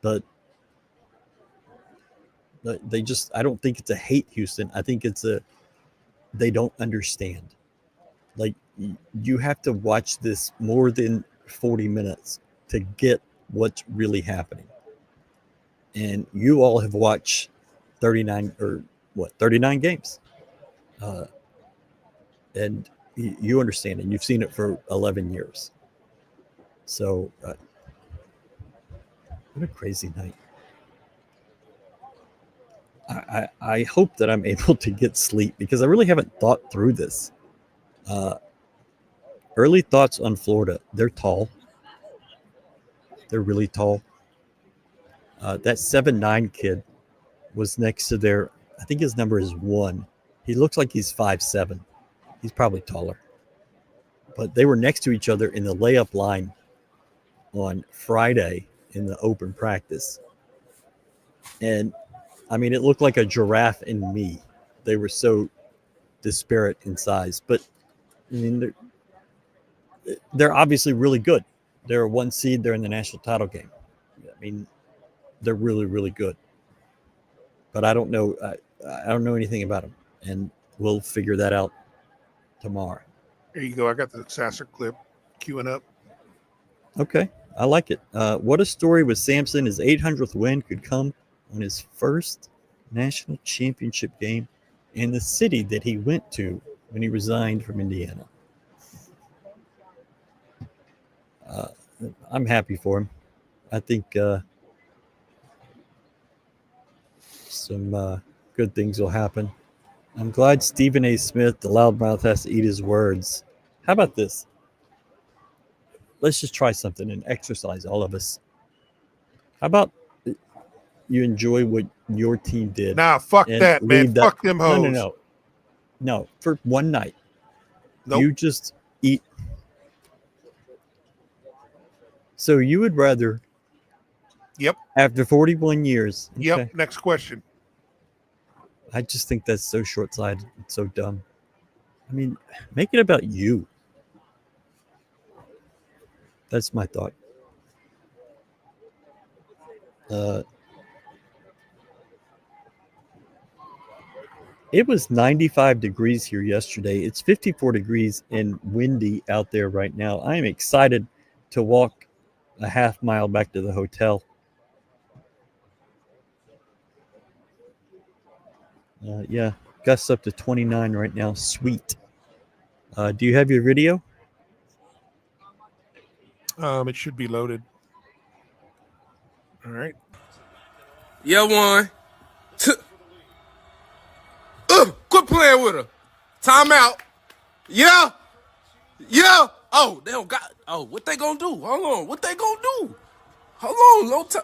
but they just, I don't think it's a hate Houston. I think it's they don't understand. Like, you have to watch this more than 40 minutes to get what's really happening. And you all have watched 39 games. And you understand it. You've seen it for 11 years. So, what a crazy night. I hope that I'm able to get sleep because I really haven't thought through this. Early thoughts on Florida. They're tall. They're really tall. That 7'9" kid was next to their, I think his number is 1. He looks like he's 5'7". He's probably taller. But they were next to each other in the layup line on Friday in the open practice. And, I mean, it looked like a giraffe and me. They were so disparate in size. But, I mean, they're obviously really good. They're a 1 seed. They're in the national title game. I mean, they're really, really good. But I don't know. I don't know anything about them. And we'll figure that out tomorrow. There you go. I got the Sasser clip queuing up. Okay. I like it. What a story with Sampson. His 800th win could come on his first national championship game in the city that he went to when he resigned from Indiana. I'm happy for him. I think some good things will happen. I'm glad Stephen A. Smith, the loudmouth, has to eat his words. How about this? Let's just try something and exercise, all of us. How about you enjoy what your team did? Nah, fuck that, man. Fuck them hoes. No, for one night. Nope. You just eat. So you would rather. Yep. After 41 years. Yep. Okay. Next question. I just think that's so short-sighted. It's so dumb. I mean, make it about you. That's my thought. It was 95 degrees here yesterday. It's 54 degrees and windy out there right now. I am excited to walk a half mile back to the hotel. Yeah, gusts up to 29 right now. Sweet. Do you have your video? It should be loaded. All right. Yeah, one. Quit playing with her. Timeout. Yeah. Oh, they don't got. Oh, what they gonna do? Hold on. What they gonna do? Hold on. No time.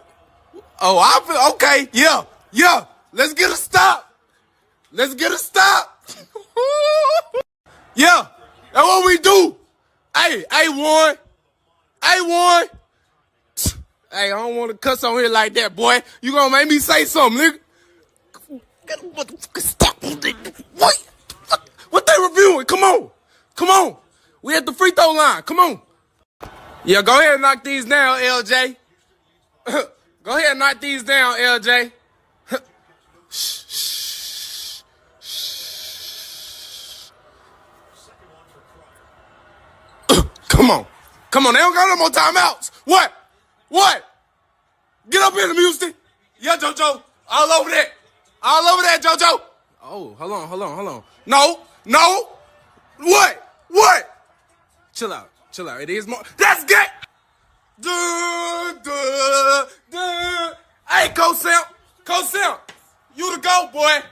Oh, I feel okay. Yeah. Let's get a stop. Yeah. That's what we do. Hey, one. Hey, I don't want to cuss on here like that, boy. You gonna make me say something, nigga. Get a motherfucking stop. What they reviewing? Come on. We at the free throw line. Come on. Yeah, go ahead and knock these down, LJ. Go ahead and knock these down, LJ. Shh. Come on. They don't got no more timeouts. What? Get up here, Houston. Yeah, JoJo. All over that, JoJo. Oh, hold on. No. What? Chill out. It is more. That's good. Hey, Co-Simp. You the GOAT, boy.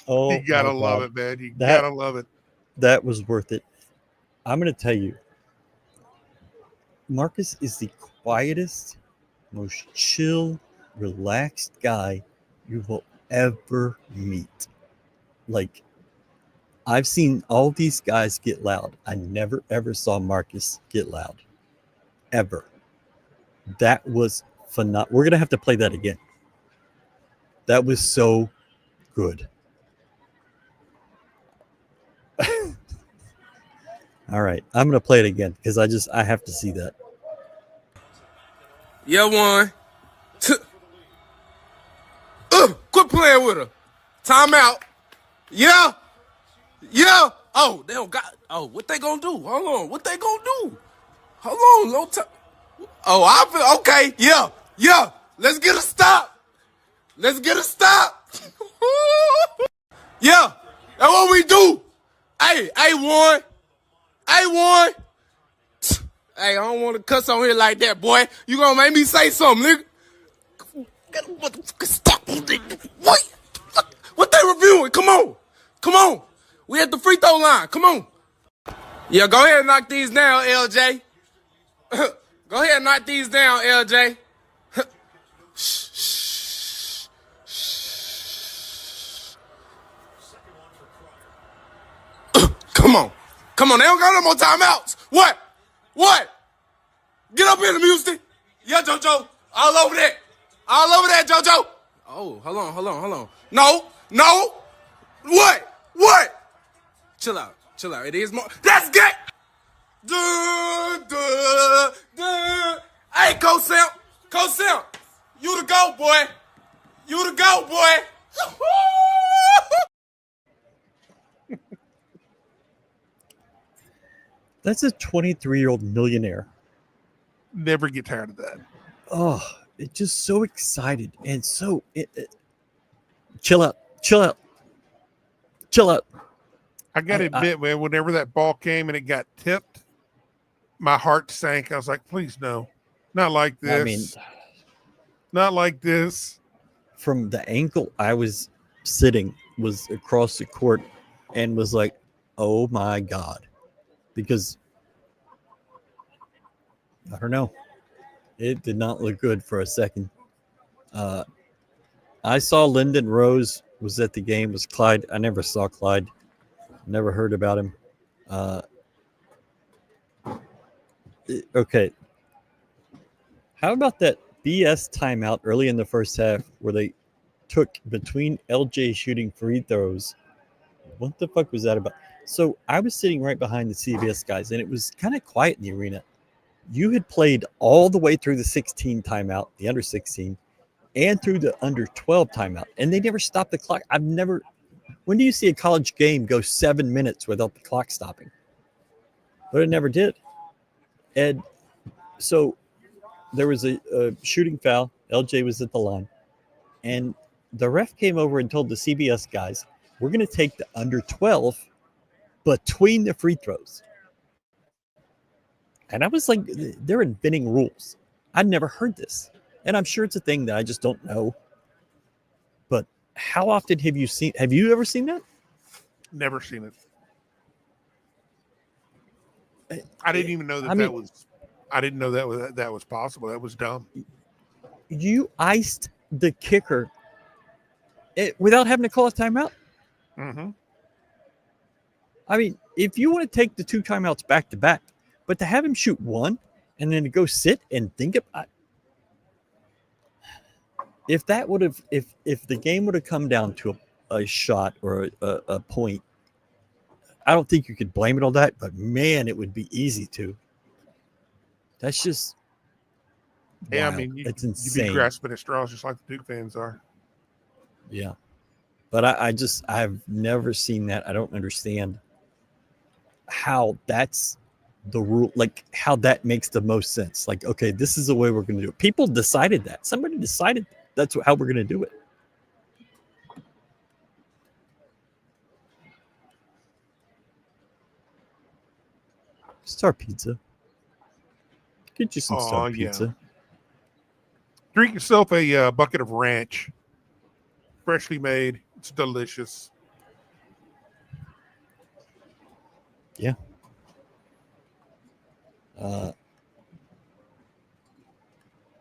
Oh, you gotta love it, man. You gotta love it. That was worth it. I'm going to tell you, Marcus is the quietest, most chill, relaxed guy you will ever meet. Like, I've seen all these guys get loud. I never, ever saw Marcus get loud. Ever. That was phenomenal. We're going to have to play that again. That was so good. All right, I'm going to play it again because I have to see that. Yeah, one. Quit playing with her. Timeout. Yeah. Oh, they don't got. Oh, what they gonna do? Hold on. What they gonna do? Hold on. No time. Oh, I feel okay. Yeah. Let's get a stop. Yeah. That's what we do. Hey, one. Hey, I don't want to cuss on here like that, boy. You gonna make me say something, nigga. Get a motherfucking stop. What they reviewing? Come on. We at the free throw line. Come on. Yeah, go ahead and knock these down, LJ. Go ahead and knock these down, LJ. Shh. Come on. They don't got no more timeouts. What? Get up here, Houston. Yeah, JoJo. All over that, JoJo. Oh, hold on. No. What? Chill out. It is more. That's good. Hey, Co-Simp. You the GOAT, boy. That's a 23-year-old millionaire. Never get tired of that. Oh, it's just so excited and so chill out. I got to admit, man, whenever that ball came and it got tipped, my heart sank. I was like, please, no, not like this. I mean, not like this. From the angle I was sitting was across the court and was like, oh my God. Because I don't know. It did not look good for a second. I saw Lyndon Rose was at the game, was Clyde. I never saw Clyde. Never heard about him. Okay. How about that BS timeout early in the first half where they took between LJ shooting free throws? What the fuck was that about? So I was sitting right behind the CBS guys, and it was kind of quiet in the arena. You had played all the way through the 16 timeout, the under 16, and through the under 12 timeout, and they never stopped the clock. When do you see a college game go 7 minutes without the clock stopping? But it never did. And so there was a shooting foul. LJ was at the line, and the ref came over and told the CBS guys, we're going to take the under 12 between the free throws. And I was like, they're inventing rules. I'd never heard this. And I'm sure it's a thing that I just don't know. But how often have you ever seen that? Never seen it. I didn't even know that was, I didn't know that was possible. That was dumb. You iced the kicker without having to call a timeout? Mm-hmm. I mean, if you want to take the 2 timeouts back to back, but to have him shoot one and then to go sit and think about if that would have, if the game would have come down to a shot or a point, I don't think you could blame it on that, but man, it would be easy to. That's just yeah. wild. I mean, it's you'd insane. be grasping at straws just like the Duke fans are. Yeah, but I've never seen that. I don't understand how that's the rule, like how that makes the most sense. Like, okay, this is the way we're going to do it. People decided that. Somebody decided that's how we're going to do it. Star Pizza. Get you some Star Pizza. Drink yourself a bucket of ranch. Freshly made. It's delicious. Yeah.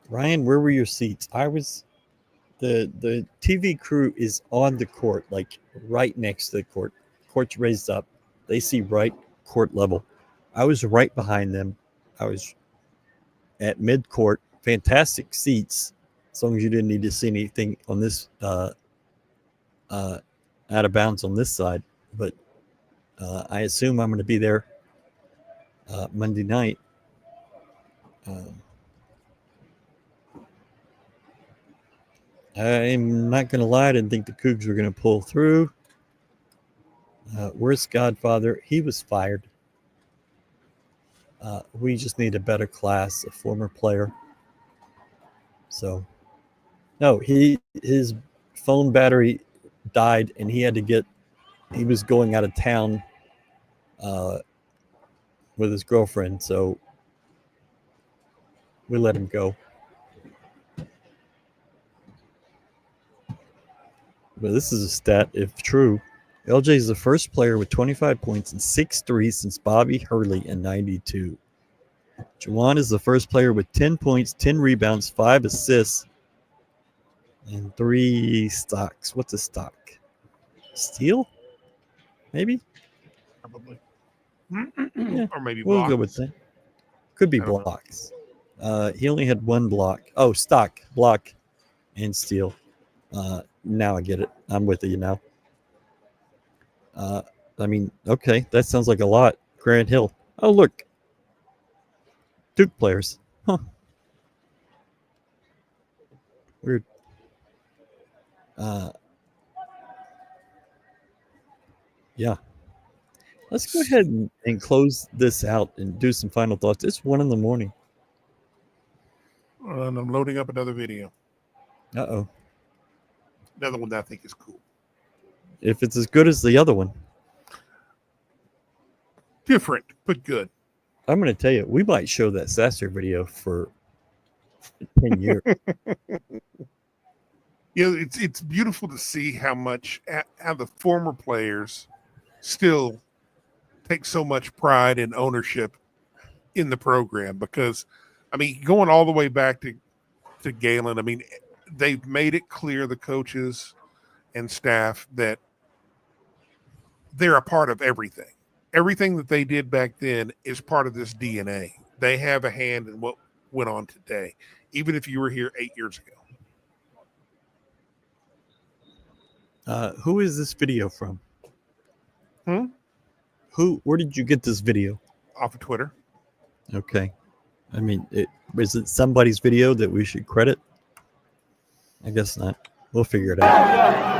Ryan, where were your seats? I was the TV crew is on the court, like right next to the court. Court's raised up. They see right court level. I was right behind them. I was at mid court. Fantastic seats, as long as you didn't need to see anything on this out of bounds on this side. But I assume I'm going to be there Monday night. I'm not going to lie. I didn't think the Cougs were going to pull through. Where's Godfather? He was fired. We just need a better class, a former player. So, no, his phone battery died, and he was going out of town with his girlfriend, so we let him go. But this is a stat, if true. LJ is the first player with 25 points and 6 threes since Bobby Hurley in 92. Juwan is the first player with 10 points, 10 rebounds, 5 assists, and 3 stocks. What's a stock? Steal? Maybe? Probably. Yeah, or maybe we'll blocks. go with that. Could be blocks. He only had 1 block. Oh, stock, block, and steal. Now I get it. I'm with you now. I mean, okay, that sounds like a lot. Grant Hill. Oh, look. Duke players. Huh. Weird. Yeah. Let's go ahead and close this out and do some final thoughts. It's 1 a.m. And I'm loading up another video. Uh-oh. Another one that I think is cool. If it's as good as the other one. Different, but good. I'm going to tell you, we might show that Sasser video for 10 years. It's beautiful to see how the former players still take so much pride and ownership in the program, because, I mean, going all the way back to Galen, I mean, they've made it clear, the coaches and staff, that they're a part of everything. Everything that they did back then is part of this DNA. They have a hand in what went on today, even if you were here 8 years ago. Who is this video from? Hmm? Where did you get this video? Off of Twitter. Okay. I mean, is it somebody's video that we should credit? I guess not. We'll figure it out.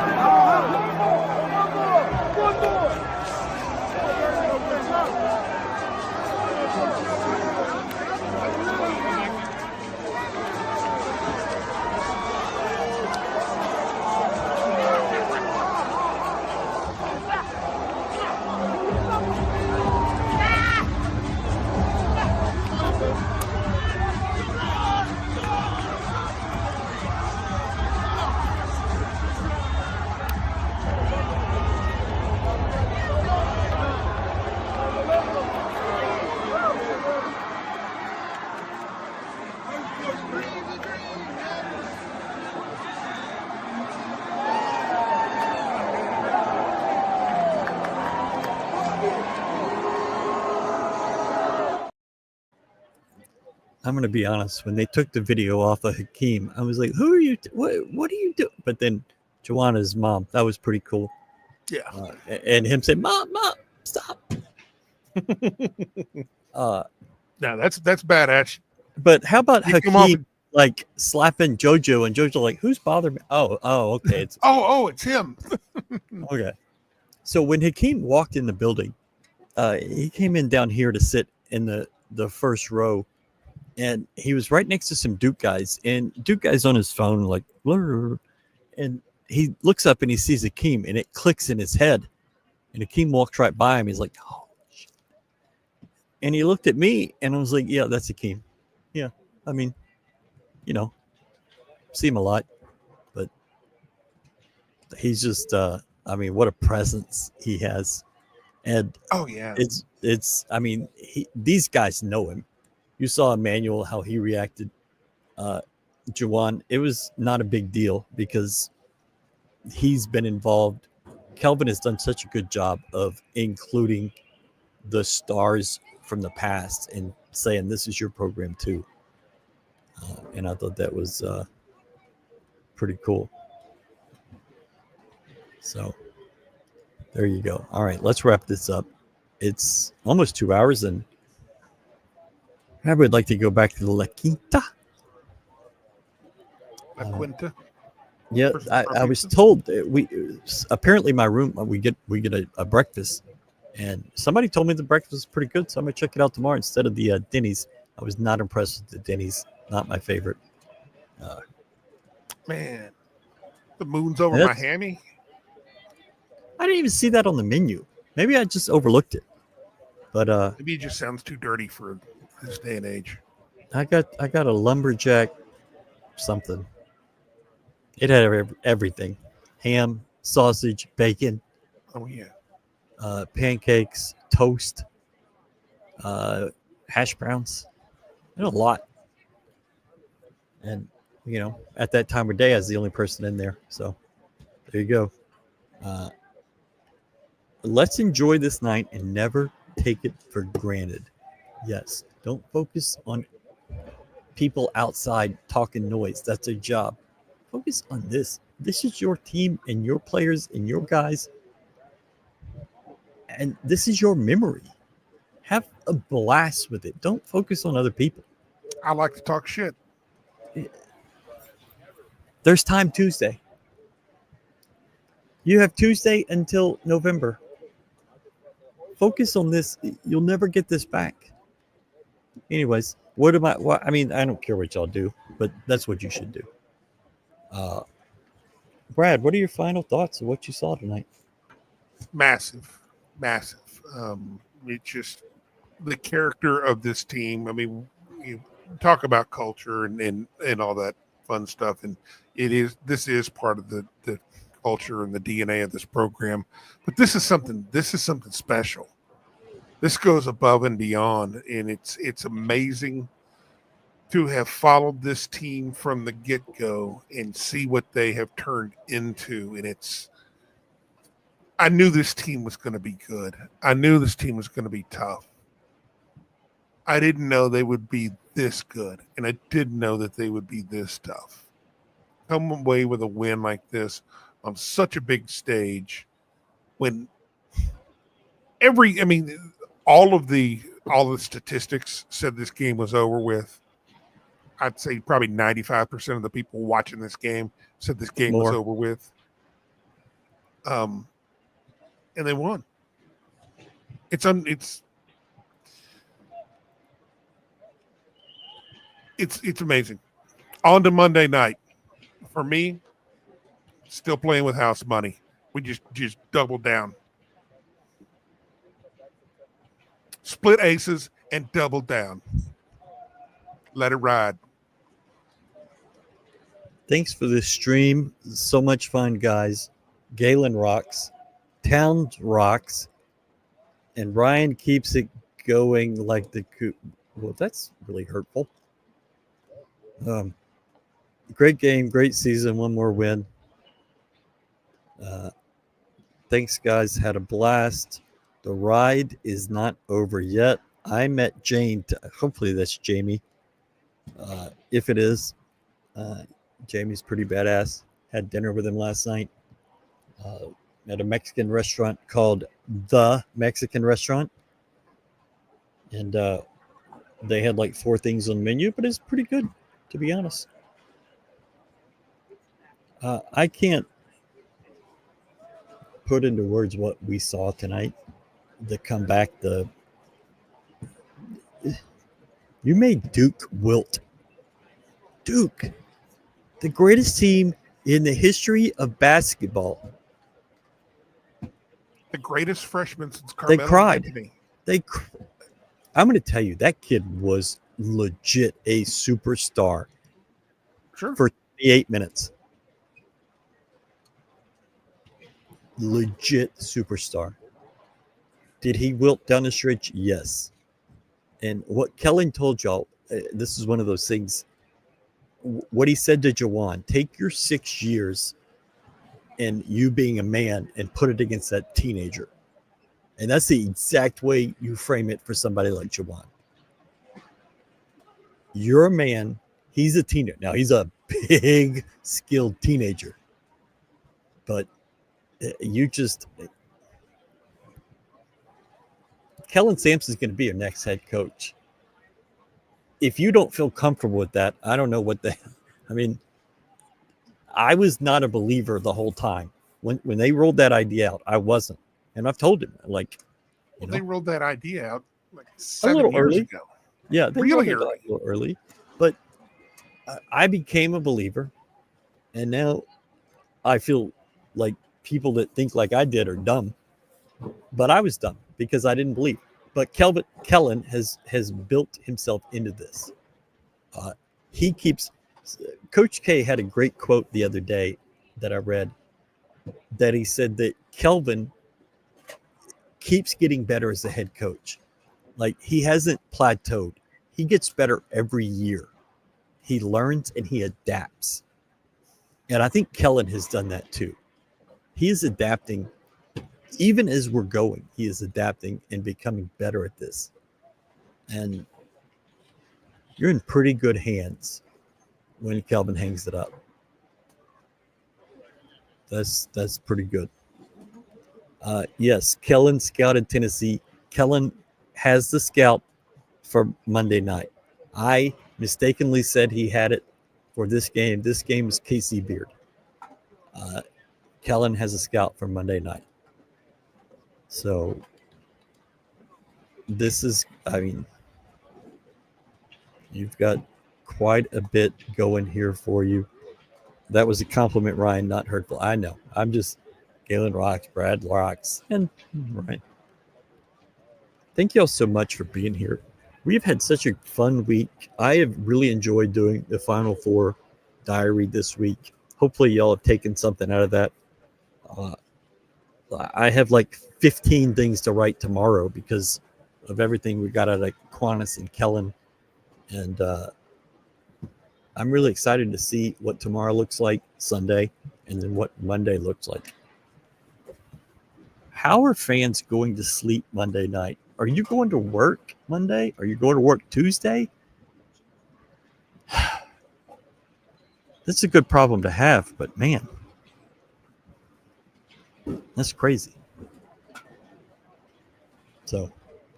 I'm going to be honest. When they took the video off of Hakeem, I was like, who are you? What are you doing? But then Joanna's mom, that was pretty cool. Yeah. And him saying, Mom, stop. No, that's bad action. But how about Hakeem like slapping JoJo, and JoJo like, who's bothering me? Oh, okay. It's it's him. Okay. So when Hakeem walked in the building, he came in down here to sit in the first row. And he was right next to some Duke guys, and Duke guy's on his phone, like, blur. And he looks up and he sees Hakeem, and it clicks in his head. And Hakeem walks right by him. He's like, oh, shit. And he looked at me, and I was like, yeah, that's Hakeem. Yeah. I mean, see him a lot, but he's just, I mean, what a presence he has. And oh, yeah. It's I mean, these guys know him. You saw Emmanuel, how he reacted. Juwan, it was not a big deal because he's been involved. Kelvin has done such a good job of including the stars from the past and saying, this is your program too. And I thought that was pretty cool. So there you go. All right, let's wrap this up. It's almost 2 hours, and I would like to go back to the La Quinta. La Quinta. Yeah, I was told that apparently my room we get a breakfast, and somebody told me the breakfast was pretty good, so I'm gonna check it out tomorrow instead of the Denny's. I was not impressed with the Denny's. Not my favorite. Man, the moon's over my hammy. I didn't even see that on the menu. Maybe I just overlooked it. But maybe it just sounds too dirty for this day and age. I got a lumberjack something. It had everything: ham, sausage, bacon. Oh yeah. Pancakes, toast, hash browns. And a lot. And at that time of day, I was the only person in there. So there you go. Let's enjoy this night and never take it for granted. Yes. Don't focus on people outside talking noise. That's their job. Focus on this. This is your team and your players and your guys. And this is your memory. Have a blast with it. Don't focus on other people. I like to talk shit. There's time Tuesday. You have Tuesday until November. Focus on this. You'll never get this back. Anyways, I mean, I don't care what y'all do, but that's what you should do. Brad, what are your final thoughts of what you saw tonight? Massive. it's just the character of this team. I mean, you talk about culture and all that fun stuff, and this is part of the culture and the DNA of this program. But this is something special. This goes above and beyond, and it's amazing to have followed this team from the get-go and see what they have turned into. And I knew this team was going to be good. I knew this team was going to be tough. I didn't know they would be this good, and I didn't know that they would be this tough. Come away with a win like this on such a big stage when all the statistics said this game was over with. I'd say probably 95% of the people watching this game said this game was over with. And they won. It's amazing. On to Monday night. For me, still playing with house money. We just doubled down. Split aces and doubled down. Let it ride. Thanks for this stream. So much fun, guys. Galen rocks. Towns rocks. And Ryan keeps it going like the well, that's really hurtful. Great game, great season, one more win. Thanks, guys. Had a blast. The ride is not over yet. I met Jane. Hopefully that's Jamie. If it is, Jamie's pretty badass. Had dinner with him last night at a Mexican restaurant called The Mexican Restaurant. And they had like 4 things on the menu, but it's pretty good, to be honest. I can't put into words what we saw tonight. The comeback, you made Duke wilt. Duke, the greatest team in the history of basketball. The greatest freshman since Carmelo. They cried. Anthony. I'm going to tell you, that kid was legit a superstar. Sure. For 28 minutes. Legit superstar. Did he wilt down the stretch? Yes. And what Kellen told y'all, this is one of those things. What he said to Jawan, take your 6 years and you being a man and put it against that teenager. And that's the exact way you frame it for somebody like Jawan. You're a man. He's a teenager. Now, he's a big, skilled teenager. But Kellen Sampson's going to be your next head coach. If you don't feel comfortable with that, I don't know what I was not a believer the whole time. When they rolled that idea out, I wasn't. And I've told him, they rolled that idea out like 7 a little years early. ago. Yeah, they really rolled it out a little early. But I became a believer. And now I feel like people that think like I did are dumb. But I was dumb because I didn't believe. But Kellen has built himself into this. Coach K had a great quote the other day that I read, that he said that Kelvin keeps getting better as a head coach. Like, he hasn't plateaued. He gets better every year. He learns and he adapts. And I think Kellen has done that too. He is adapting. Even as we're going, he is adapting and becoming better at this. And you're in pretty good hands when Kelvin hangs it up. That's pretty good. Yes, Kellen scouted Tennessee. Kellen has the scout for Monday night. I mistakenly said he had it for this game. This game is KC Beard. Kellen has a scout for Monday night. So this is, you've got quite a bit going here for you. That was a compliment, Ryan, not hurtful. I know. I'm just Galen rocks, Brad rocks, and Ryan. Thank you all so much for being here. We've had such a fun week. I have really enjoyed doing the Final Four diary this week. Hopefully, y'all have taken something out of that. I have like 15 things to write tomorrow because of everything we got out of Quantis and Kellen. And I'm really excited to see what tomorrow looks like, Sunday, and then what Monday looks like. How are fans going to sleep Monday night? Are you going to work Monday? Are you going to work Tuesday? That's a good problem to have, but man, that's crazy. So,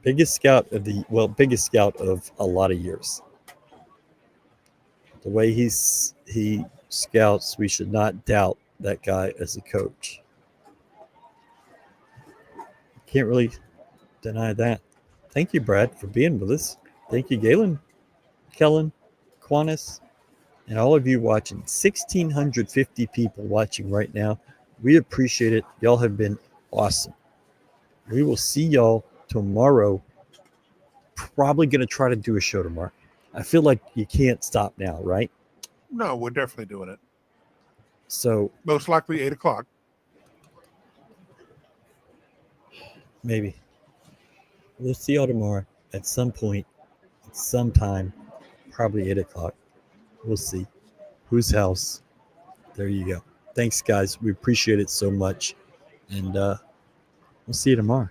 biggest scout of a lot of years. The way he scouts, we should not doubt that guy as a coach. Can't really deny that. Thank you, Brad, for being with us. Thank you, Galen, Kellen, Quantis, and all of you watching. 1,650 people watching right now. We appreciate it. Y'all have been awesome. We will see y'all tomorrow. Probably going to try to do a show tomorrow. I feel like you can't stop now, right? No, we're definitely doing it. So most likely 8 o'clock. Maybe. We'll see y'all tomorrow at some point, at some time, probably 8 o'clock. We'll see. Whose house? There you go. Thanks, guys. We appreciate it so much. And we'll see you tomorrow.